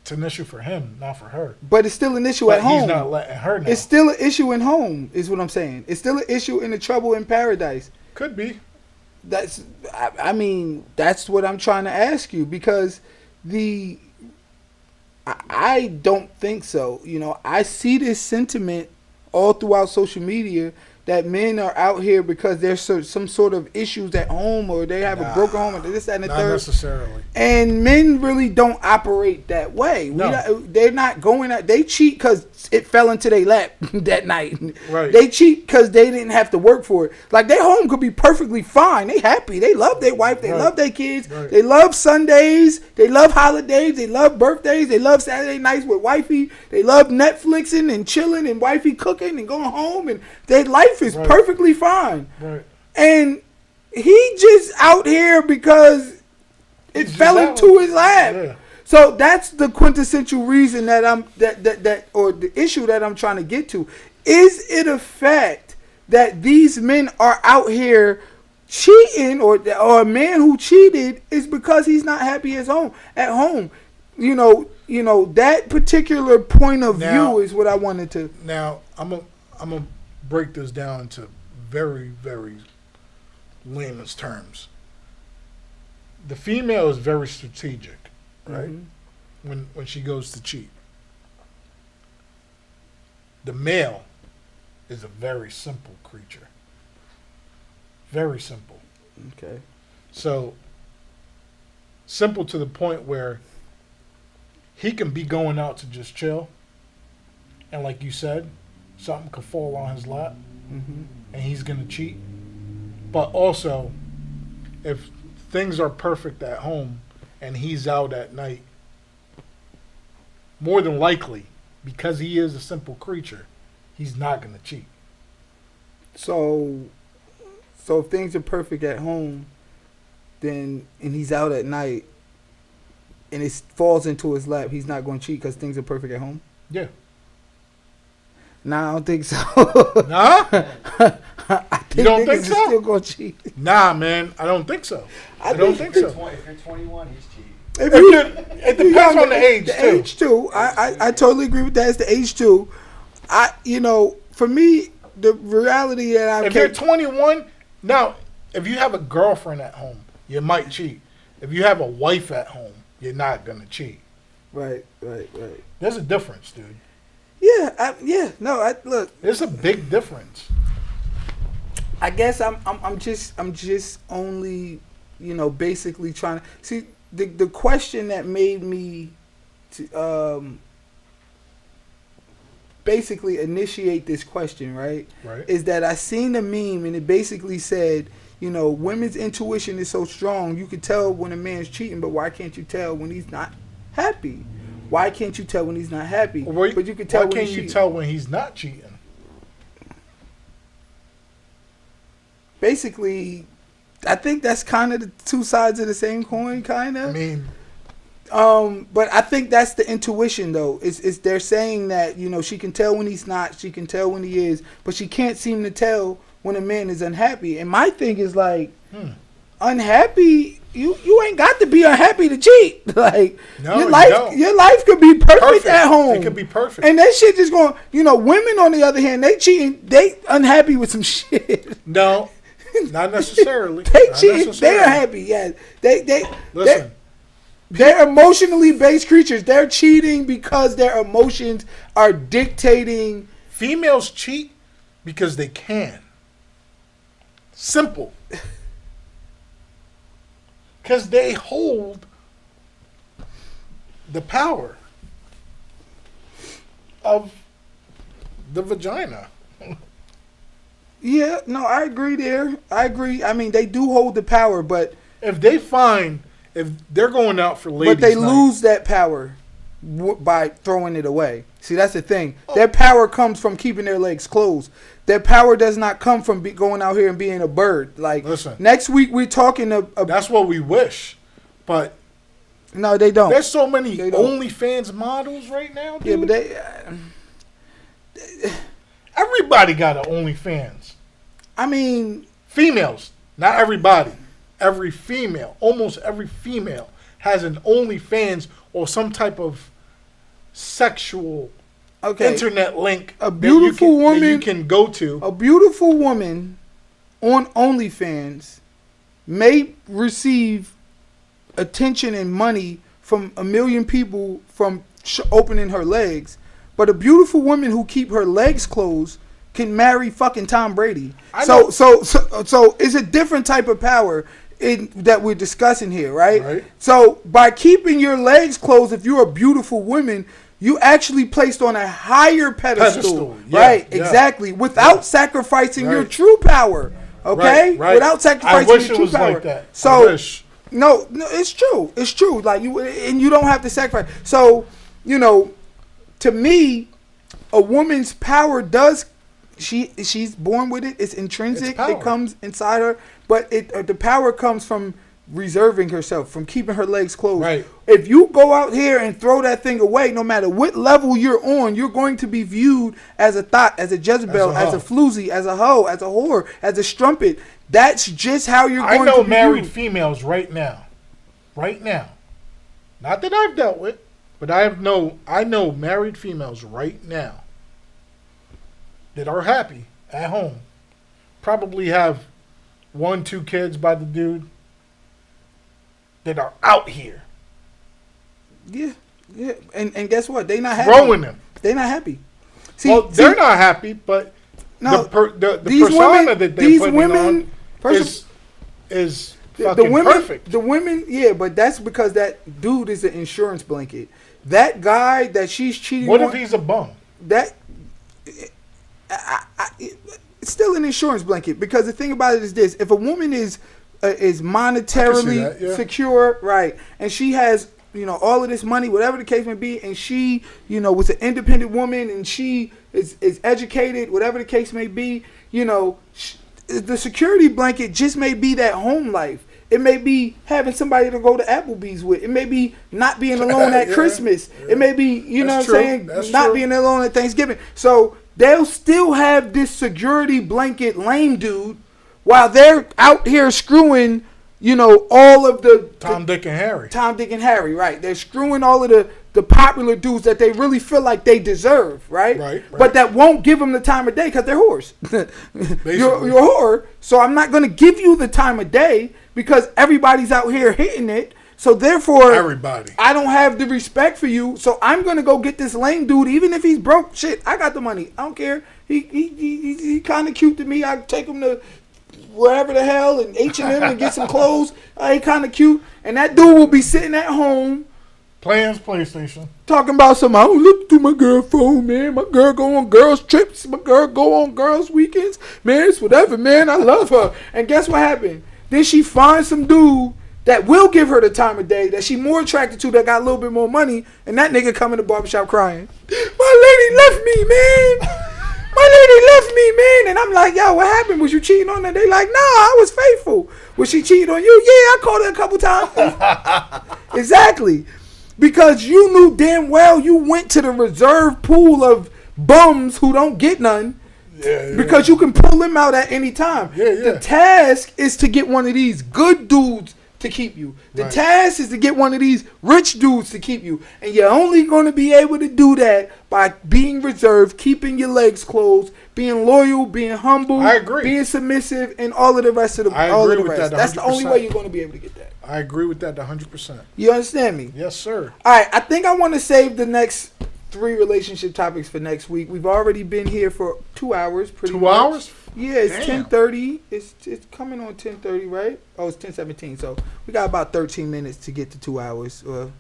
It's an issue for him, not for her.
But it's still an issue
But
at home.
he's not letting her know.
It's still an issue in home, is what I'm saying. It's still an issue in the trouble in paradise.
Could be.
I mean, that's what I'm trying to ask you, because I don't think so. You know, I see this sentiment all throughout social media that men are out here because there's some sort of issues at home, or they have a broken home, or this, that, and the
Not
third.
necessarily.
And men really don't operate that way.
No.
They're not going out. They cheat because it fell into their lap that night.
Right.
They cheat because they didn't have to work for it. Like, their home could be perfectly fine. They happy. They love their wife. They
Right.
love their kids.
Right.
They love Sundays. They love holidays. They love birthdays. They love Saturday nights with wifey. They love Netflixing and chilling and wifey cooking and going home. And their life is
Right.
perfectly fine.
Right.
And he just out here because it
He's
fell
just
into
out.
his lap.
Yeah.
So that's the quintessential reason that or the issue that I'm trying to get to. Is it a fact that these men are out here cheating, or a man who cheated is because he's not happy at home? You know that particular point of
Now-
view is what I wanted to.
Now, I'm gonna break this down into very, very layman's terms. The female is very strategic, right? When she goes to cheat. The male is a very simple creature. Very simple.
Okay.
So simple to the point where he can be going out to just chill, and like you said, something could fall on his lap, and he's gonna cheat. But also, if things are perfect at home and he's out at night, more than likely, because he is a simple creature, he's not gonna cheat.
So if things are perfect at home, and he's out at night, and it falls into his lap, he's not going to cheat because things are perfect at home?
Yeah.
Nah, I don't think so.
Nah?
I think
You don't
niggas
think
is
so?
still going to cheat.
Nah, man, I don't think so. I don't think so.
If you're 21, he's cheating.
It depends on the age,
the
too.
age too. I totally agree with that. It's the age too. For me, the reality that I
If you're 21, now, if you have a girlfriend at home, you might cheat. If you have a wife at home, you're not going to cheat.
right.
There's a difference, dude.
Yeah, look.
There's a big difference.
I guess I'm just only, basically trying to see the question that made me to basically initiate this question, right?
Right.
Is that I seen the meme and it basically said, women's intuition is so strong, you can tell when a man's cheating, but why can't you tell when he's not happy? Why can't you tell when he's not happy? But you can tell
why
when
can't
he's
you
cheating.
tell when he's not cheating?
Basically, I think that's kind of the two sides of the same coin, kind of.
I mean,
but I think that's the intuition, though. It's they're saying that she can tell when he's not, she can tell when he is, but she can't seem to tell when a man is unhappy. And my thing is like, unhappy. You ain't got to be unhappy to cheat. Like
No,
your
you don't.
life could be perfect at home.
It could be perfect.
And that shit just going. Women on the other hand, they cheating. They unhappy with some shit.
No, not necessarily.
They
Not
cheat. They
necessarily.
are happy. Yeah. They
Listen,
they're emotionally based creatures. They're cheating because their emotions are dictating.
females cheat because they can. Simple. Because they hold the power of the vagina.
Yeah, no, I agree there. I agree. I mean, they do hold the power, but
If they're going out for ladies'
they
night,
lose that power by throwing it away. See, that's the thing.
Oh.
Their power comes from keeping their legs closed. Their power does not come from going out here and being a bird. Like,
Listen.
next week we're talking
that's what we wish. But
no, they don't.
there's so many
They don't.
OnlyFans models right now, dude.
Yeah, but they.
Everybody got an OnlyFans.
I mean,
Females, not everybody. Every female, almost every female, has an OnlyFans or some type of sexual
okay.
internet link.
A
that
beautiful
you
woman-
can go to.
A beautiful woman on OnlyFans may receive attention and money from 1 million people from opening her legs, but a beautiful woman who keep her legs closed can marry fucking Tom Brady. So it's a different type of power that we're discussing here, right?
Right.
So by keeping your legs closed, if you're a beautiful woman, you actually placed on a higher pedestal.
Yeah,
right,
yeah.
Exactly. Without sacrificing your
Right.
true power. Okay?
Right.
Without sacrificing
I wish
your
it
true
was
power.
like that.
So
I wish.
no, it's true. It's true. Like you don't have to sacrifice. So, to me, a woman's power does. She's born with it. It's intrinsic.
It's power.
It comes inside her. But the power comes from reserving herself, from keeping her legs closed.
Right.
If you go out here and throw that thing away, no matter what level you're on, you're going to be viewed as a thought, as a Jezebel, as a floozy, as a hoe, as a whore, as a strumpet. That's just how you're going to be
I know married
viewed.
females right now. Right now. Not that I've dealt with, but I know married females right now that are happy at home. Probably have 1-2 kids by the dude that are out here
Yeah. And guess what? They not happy.
throwing them.
They not happy. See,
Well, they're not happy, but
No,
the
these
persona
women-
that they're
these
putting
women-
on
first
is
the
fucking
women,
perfect.
The women, yeah, but that's because that dude is an insurance blanket. That guy that she's cheating
What
on,
if he's a bum?
that it's still an insurance blanket, because the thing about it is this: if a woman is monetarily
that, yeah.
secure, right, and she has all of this money, whatever the case may be, and she was an independent woman and she is educated, whatever the case may be, the security blanket just may be that home life. It may be having somebody to go to Applebee's with. It may be not being alone at
Yeah,
Christmas.
yeah.
It may be,
That's
what I'm
true.
saying,
That's
not
true.
being alone at Thanksgiving. So they'll still have this security blanket lame dude while they're out here screwing, all of the
Tom, Dick, and Harry.
Tom, Dick, and Harry, right? They're screwing all of the popular dudes that they really feel like they deserve, right?
Right.
But that won't give them the time of day because they're whores. you're a whore, so I'm not going to give you the time of day because everybody's out here hitting it. So therefore,
Everybody.
I don't have the respect for you. So I'm going to go get this lame dude, even if he's broke. Shit, I got the money. I don't care. He kind of cute to me. I take him to wherever the hell and H&M and get some clothes. He kind of cute. And that dude will be sitting at home
Playing his PlayStation.
talking about some, I don't look through my girl phone, man. My girl go on girls trips. My girl go on girls weekends. Man, it's whatever, man. I love her. And guess what happened? Then she finds some dude that will give her the time of day that she more attracted to, that got a little bit more money, and that nigga come in the barbershop crying. My lady left me, man. My lady left me, man. And I'm like, yo, what happened? Was you cheating on her? They like, nah, I was faithful. Was she cheating on you? Yeah, I called her a couple times. Exactly. Because you knew damn well you went to the reserve pool of bums who don't get none.
Yeah.
Because you can pull them out at any time.
Yeah.
The task is to get one of these good dudes to keep you. The
Right.
task is to get one of these rich dudes to keep you. And you're only going to be able to do that by being reserved, keeping your legs closed, being loyal, being humble,
I agree.
being submissive, and all of the rest of the
I
all of
agree
the
with
rest.
that
That's the only
100%.
way you're going to be able to get that.
I agree with that 100%.
You understand me?
Yes, sir.
All right, I think I want to save the next 3 relationship topics for next week. We've already been here for 2 hours. Pretty
2
much.
hours?
Yeah, it's
Damn.
10:30. It's coming on 10:30, right? Oh, it's 10:17. So we got about 13 minutes to get to 2 hours or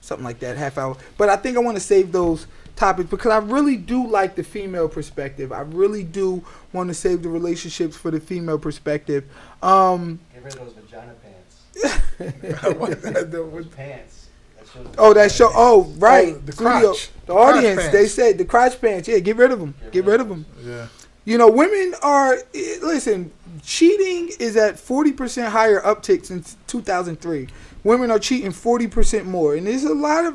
something like that, half hour. But I think I want to save those topics because I really do like the female perspective. I really do want to save the relationships for the female perspective.
Get rid of those vagina pants.
What-
Pants. That shows
Oh, that show. Oh, right.
Oh, the
Studio.
crotch.
The audience.
Crotch
They
pants.
said the crotch pants. Yeah, get rid of them. Get rid of them.
Yeah.
You know, women are, listen, cheating is at 40% higher uptick since 2003. Women are cheating 40% more. And there's a lot of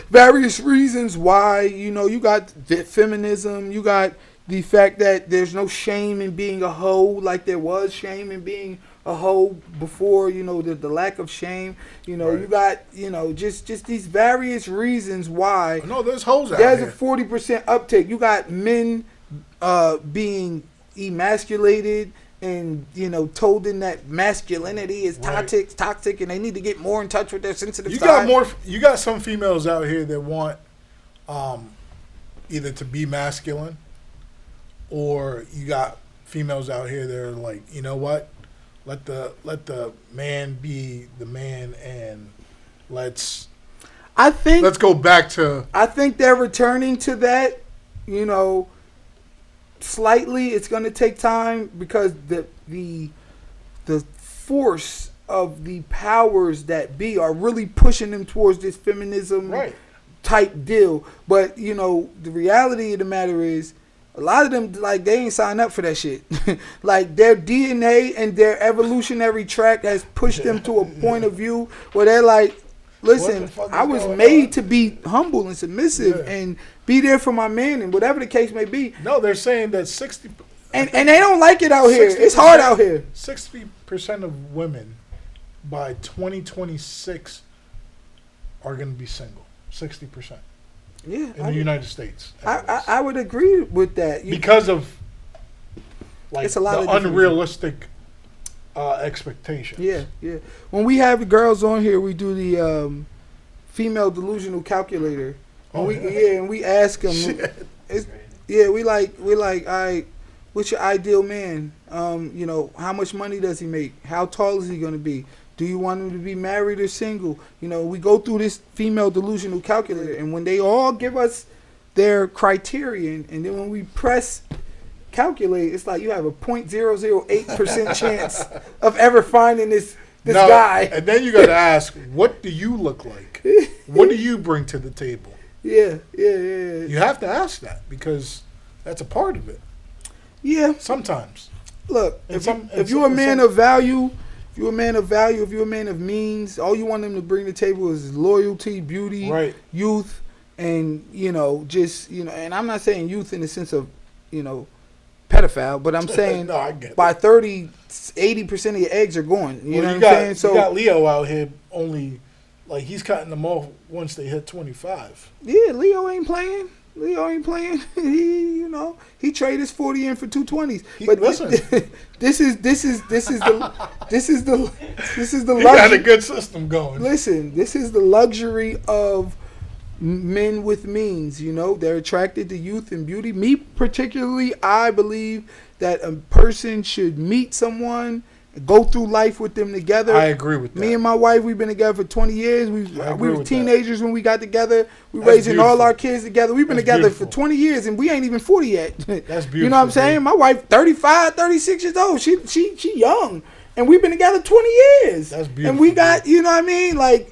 various reasons why. You know, you got feminism. You got the fact that there's no shame in being a hoe like there was shame in being a hoe before, you know, the lack of shame. You know,
Right.
you got, you know, just these various reasons why.
No, there's hoes out
There's
here.
a 40% uptick. You got men being emasculated and, you know, told in that masculinity is
Right.
toxic, and they need to get more in touch with their sensitive
You
side.
got some females out here that want either to be masculine, or you got females out here that are like, you know what? Let the man be the man, and let's go back to.
I think they're returning to that, you know, slightly. It's going to take time because the force of the powers that be are really pushing them towards this feminism
Right.
type deal. But, you know, the reality of the matter is a lot of them, like, they ain't signed up for that shit. Like, their DNA and their evolutionary track has pushed them to a point of view where they're like, listen,
fuck is
I was
going
made
on?
to be humble and submissive
Yeah.
and be there for my man and whatever the case may be.
No, they're saying that 60.
And they don't like it out here. It's hard out here.
60% of women by 2026 are going to be single. 60%
Yeah,
in the United States.
I would agree with that.
Because of like
It's a lot
the
of different
unrealistic expectations.
Yeah. When we have the girls on here, we do the female delusional calculator. And we ask them. We like, all right, what's your ideal man? You know, how much money does he make? How tall is he going to be? Do you want him to be married or single? You know, we go through this female delusional calculator, and when they all give us their criterion, and then when we press calculate, it's like you have a 0.008% chance of ever finding this
Now,
guy.
And then you got to ask, what do you look like? What do you bring to the table?
Yeah.
You have to ask that because that's a part of it.
Yeah.
Sometimes.
Look,
And
if you're a man of value, if you're a man of means, all you want them to bring to the table is loyalty, beauty,
Right.
youth, and, you know, just, you know, and I'm not saying youth in the sense of, you know, pedophile, but I'm saying
No, I get
by 80% of your eggs are gone. You know what I'm
got,
saying? So
you got Leo out here only, like, he's cutting them off once they hit 25.
yeah, Leo ain't playing. He traded his 40 in for 220s. But
listen.
this is the
He got a
luxury.
good system going.
Listen, this is the luxury of men with means. They're attracted to youth and beauty. Me particularly, I believe that a person should meet someone, go through life with them together.
I agree with that.
Me and my wife, we've been together for 20 years. We
agree
were
with
teenagers when we got together. We
That's
raising all
beautiful.
our kids together. We've been
That's
together
beautiful.
for 20 years, and we ain't even 40 yet.
That's beautiful.
You know what I'm saying?
dude.
My wife, 35, 36 years old. She young. And we've been together 20 years.
That's beautiful,
And we got,
dude.
you know what I mean? Like,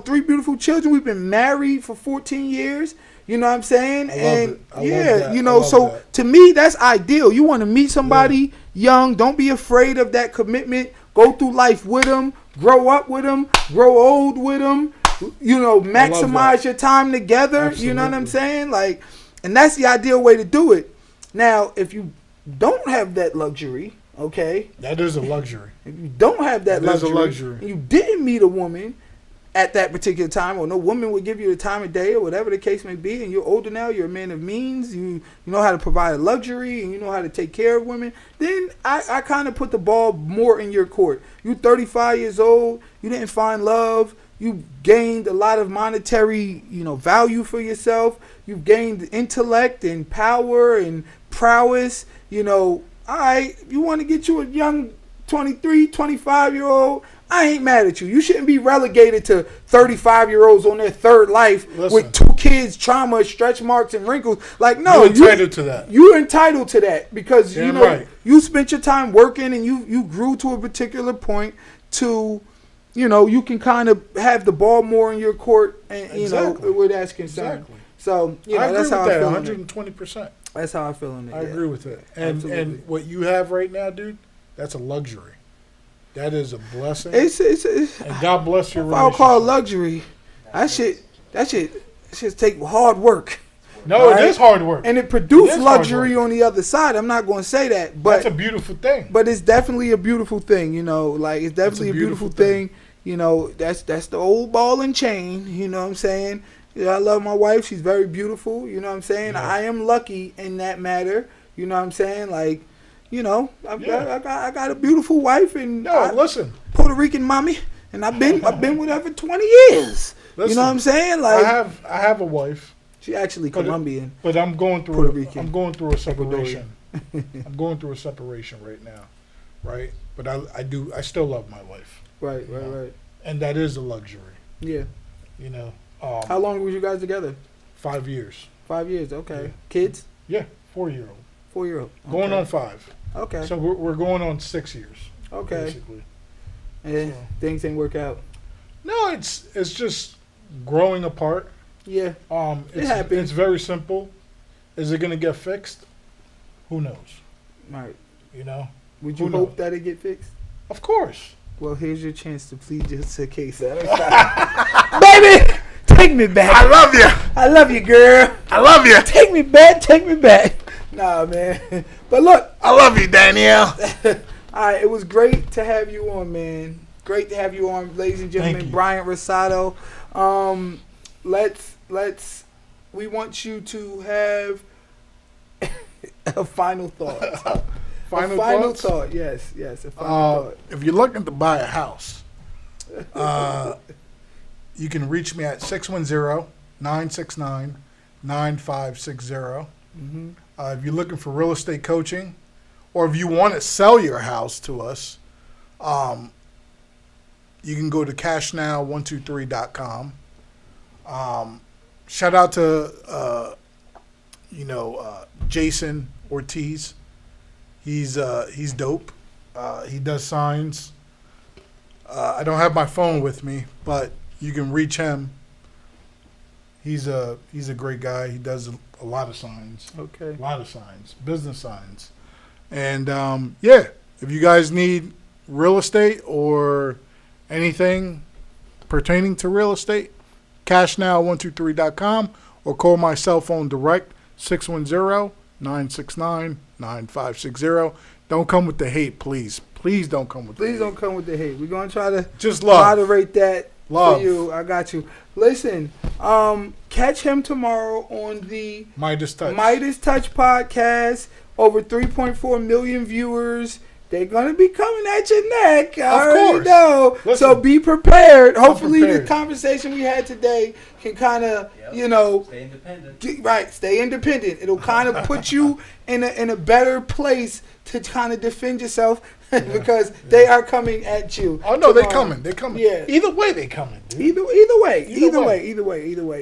3 beautiful children. We've been married for 14 years. You know what I'm saying?
I love
And
it. I love
yeah,
that. I love
so
that.
to me, that's ideal. You want to meet somebody young. Don't be afraid of that commitment. Go through life with them. Grow up with them. Grow old with them. Maximize your time together. You know what I'm
Absolutely.
saying? Like, and that's the ideal way to do it. Now, if you don't have that luxury, okay,
That is a luxury.
if you don't have that
That is a
luxury,
luxury.
and you didn't meet a woman at that particular time, or no woman would give you the time of day, or whatever the case may be, and you're older now, you're a man of means, you know how to provide a luxury, and you know how to take care of women, then I kind of put the ball more in your court. You 35 years old, you didn't find love, you gained a lot of monetary, value for yourself, you've gained intellect and power and prowess, all right, if you want to get you a young 23, 25-year-old, I ain't mad at you. You shouldn't be relegated to 35-year-olds on their third life
Listen.
with 2 kids, trauma, stretch marks, and wrinkles. Like, no,
You're entitled to that.
You're entitled to that because
Damn right.
you spent your time working and you grew to a particular point to, you can kind of have the ball more in your court and
Exactly.
where that's concerned.
Exactly.
So
I agree
that's
with
how
that.
I feel. on it.
120%.
That's how I feel on it.
I
yeah.
agree with it. And
Absolutely.
what you have right now, dude, that's a luxury. That is a blessing.
It's
and God bless your
if I'll call it
relationship.
luxury. That shit take hard work.
No,
Right?
it is hard work.
And it produced
It is hard
luxury
work.
on the other side. I'm not going to say that,
That's a
but
beautiful thing.
it's definitely a beautiful thing. Like it's definitely a beautiful thing. That's the old ball and chain. You know what I'm saying? I love my wife. She's very beautiful. You know what I'm saying?
Yeah.
I am lucky in that matter. You know what I'm saying? Like, I got a beautiful wife and
No, listen.
Puerto Rican mommy, and I've been with her for 20 years. You
Listen,
know what I'm saying?
I
Like
have a wife,
she actually Colombian.
but I'm going through
Puerto Rican.
I'm going through a separation. I'm going through a separation right now, right? But I still love my wife,
Right.
and that is a luxury.
Yeah. How long were you guys together?
5 years.
5 years. Okay.
Yeah.
Kids?
Yeah, 4-year-old.
4-year-old.
Going on 5.
Okay.
So we're going on 6 years.
Okay.
Basically.
And
So-
things didn't work out.
No, it's just growing apart.
Yeah.
It's,
happens.
It's very simple. Is it going to get fixed? Who knows?
Right.
You know?
Would
Who
you hope
knows?
that it get fixed?
Of course.
Well, here's your chance to plead your case. Baby, take me back.
I love you.
I love you, girl.
I love you.
Take me back. Take me back. Nah, man. But look,
I love you, Danielle.
all right, it was great to have you on, man. Great to have you on, ladies and
Thank
gentlemen.
you.
Bryant Rosado. We want you to have a final thought.
Final thoughts?
thought. Yes, a final thought.
If you're looking to buy a house, you can reach me at 610-969-9560. If you're looking for real estate coaching, or if you want to sell your house to us, you can go to cashnow123.com. Shout out to Jason Ortiz. He's dope. He does signs. I don't have my phone with me, but you can reach him. He's a great guy. He does a lot of signs.
Okay.
A lot of signs, business signs. And if you guys need real estate or anything pertaining to real estate, cashnow123.com or call my cell phone direct 610-969-9560. 9560. Don't come with the hate, please. Please don't come with the
Please
hate.
don't come with the hate. We're gonna try to
Just love.
moderate that
Love.
for you. I got you. Listen, catch him tomorrow on the
Midas Touch.
Midas Touch podcast. Over 3.4 million viewers. They're gonna be coming at your neck. I already
course.
know.
Listen,
so be prepared. Hopefully,
prepared.
the conversation we had today can kind of, you know,
Stay independent.
stay independent. It'll kind of put you in a better place to kind of defend yourself because they are coming at you.
Oh, no, they
tomorrow.
coming. They coming.
Yeah.
Either way, they coming, dude.
Either way.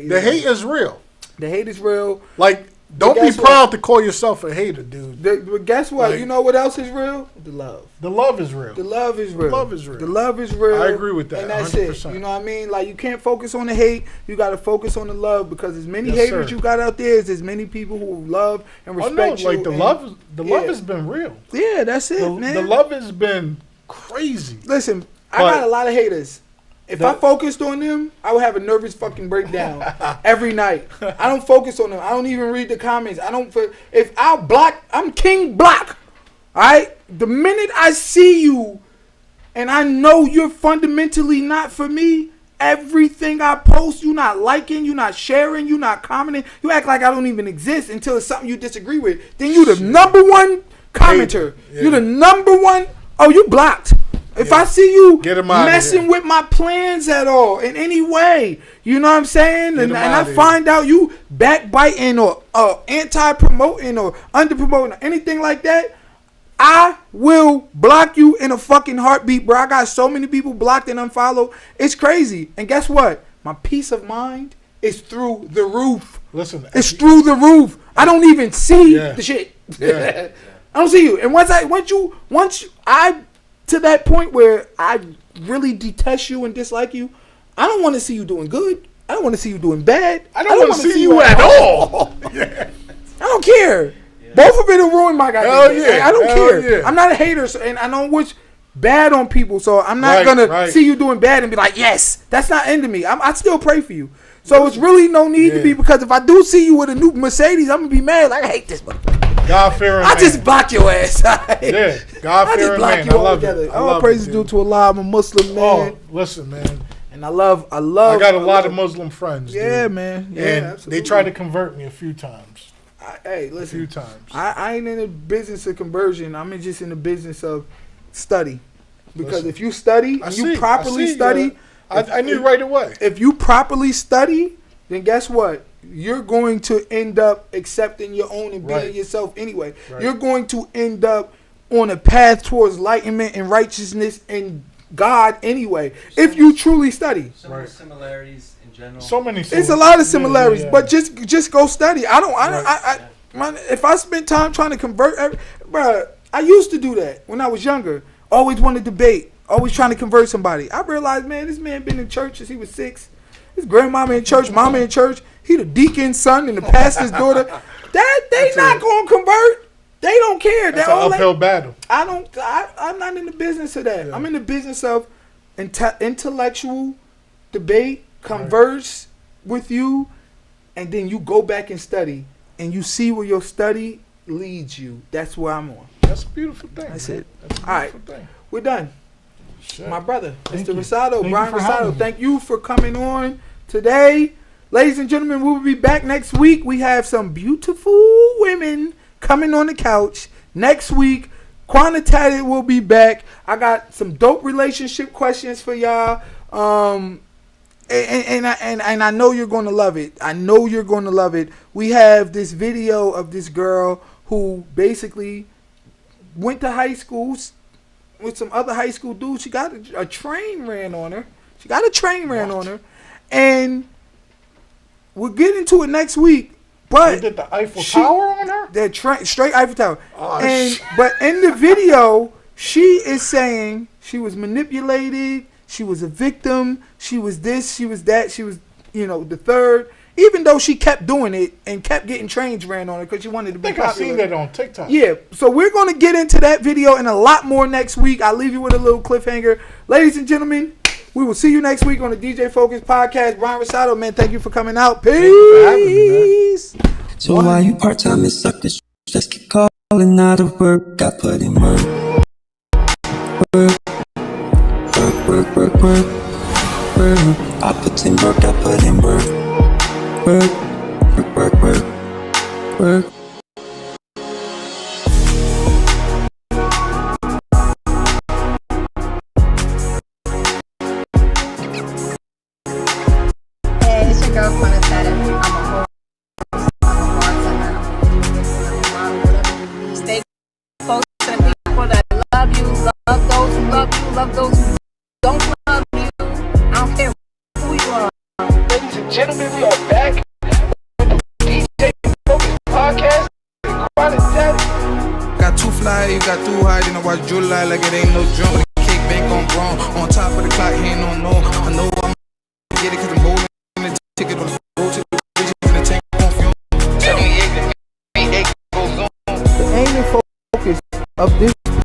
The hate is real.
The hate is real.
Like, don't be
guess what?
proud to call yourself a hater, dude.
But guess what?
Like-
You know what else is real? The love.
The love is real.
The love is real.
love is real.
The love is real.
I agree with that,
And that's
100%.
it. You know what I mean? Like, you can't focus on the hate. You got to focus on the love because as many
Yes,
haters
sir.
you got out there as there's many people who love and
Oh,
respect
no,
you.
like, the
and-
love
Yeah.
has been real.
Yeah, that's it, man.
The love has been crazy.
Listen, I
But-
got a lot of haters. If I focused on them, I would have a nervous fucking breakdown every night. I don't focus on them. I don't even read the comments. I don't. If I block, I'm King Block. All right. The minute I see you, and I know you're fundamentally not for me, everything I post, you not liking, you not sharing, you not commenting, you act like I don't even exist until it's something you disagree with. Then you the number one commenter.
Yeah.
You the number one. Oh, you blocked. If I see you
Get 'em outta
messing
here.
with my plans at all in any way, you know what I'm saying? And
'em
I
outta
find out you backbiting or anti-promoting or under-promoting or anything like that, I will block you in a fucking heartbeat, bro. I got so many people blocked and unfollowed. It's crazy. And guess what? My peace of mind is through the roof.
Listen,
It's through the roof. I don't even see
Yeah.
the shit.
Yeah.
I don't see you. And once I to that point where I really detest you and dislike you, I don't want to see you doing good. I don't want to see you doing bad.
I don't want to see you at all.
I don't care. Both of it will ruin my goddamn
Hell
day.
yeah.
I don't
Hell
care.
yeah.
I'm not a hater, and I don't wish bad on people. So I'm not
Right,
gonna
right.
see you doing bad and be like, yes, that's not into me. I still pray for you. So it's really no need to
Yeah.
be, because if I do see you with a new Mercedes, I'm gonna be mad. Like, I hate this motherfucker.
God-fearing
I
man.
just block your ass.
Yeah,
I just
God-fearing
block
man.
you
I love
altogether.
it. I
All
love
praises
it,
due
dude.
to Allah. I'm a Muslim man,
Oh, listen, man.
and I love.
I got a lot of Muslim friends.
Yeah,
dude.
man. Yeah,
and
absolutely.
they tried to convert me a few times.
Hey,
A
listen.
few times.
I ain't in the business of conversion. I'm just in the business of study. Because
Listen,
if you study
I
and
see,
you properly
I see,
study,
I knew right away.
if you properly study, then guess what? You're going to end up accepting your own and being
Right.
yourself anyway.
Right.
You're going to end up on a path towards enlightenment and righteousness and God anyway, if you truly study.
Some of the similarities in general.
So many.
It's a lot of similarities,
Yeah.
but just go study. Man, if I spent time trying to convert, bruh, I used to do that when I was younger. Always want to debate, always trying to convert somebody. I realized, man, this man been in church since he was 6. His grandmama in church, mama in church. He the deacon's son and the pastor's daughter. They not gonna convert. They don't care.
That's
They're all
an uphill battle.
I'm not in the business of that.
Yeah.
I'm in the business of intellectual debate, converse with you, and then you go back and study, and you see where your study leads you. That's where I'm on.
That's a beautiful thing.
That's
man.
it.
That's a
All right.
beautiful thing.
We're done.
Shit.
My brother,
Thank
Mr.
you.
Rosado,
Thank you
Brian
for having
Rosado,
me.
thank you for coming on today. Ladies and gentlemen, we will be back next week. We have some beautiful women coming on the couch next week. Quantitated will be back. I got some dope relationship questions for y'all. And I know you're going to love it. I know you're going to love it. We have this video of this girl who basically went to high school with some other high school dudes. She got a train ran on her. And we'll get into it next week.
They
But
did the Eiffel Tower on her?
they're straight Eiffel Tower.
Oh,
But in the video, she is saying she was manipulated. She was a victim. She was this. She was that. She was, the third. Even though she kept doing it and kept getting trains ran on her because she wanted to
I
be
think I
popular.
seen that on TikTok.
Yeah, so we're going to get into that video and a lot more next week. I'll leave you with a little cliffhanger. Ladies and gentlemen, we will see you next week on the DJ Focus podcast. Brian Rosado, man, thank you for coming out. Peace.
you for having me, man.
So why you part-time and suck this? Just keep calling. falling out of work. I put in work. Work, work, work, work, work, work. I put in work, I put in work. Work, work, work, work, work.
Hey, it's your girl, Quinetta. I'm a host. I'm a bartender. I'm a model, whatever you need. Stay close to the people that love you, love those who love you, love those who don't love you. I don't care who you are.
Ladies and gentlemen, we are back with the DJ Focus Podcast and Chronic Daddy.
Got too fly, you got too high, then I watch July like it ain't no jump. The cake bank on wrong, on top of the clock, he ain't no. I know I'm gonna get it cause I'm holding the ticket on the road to the vision in the tank on film. 78 and 8 goes on.
The aim and focus of this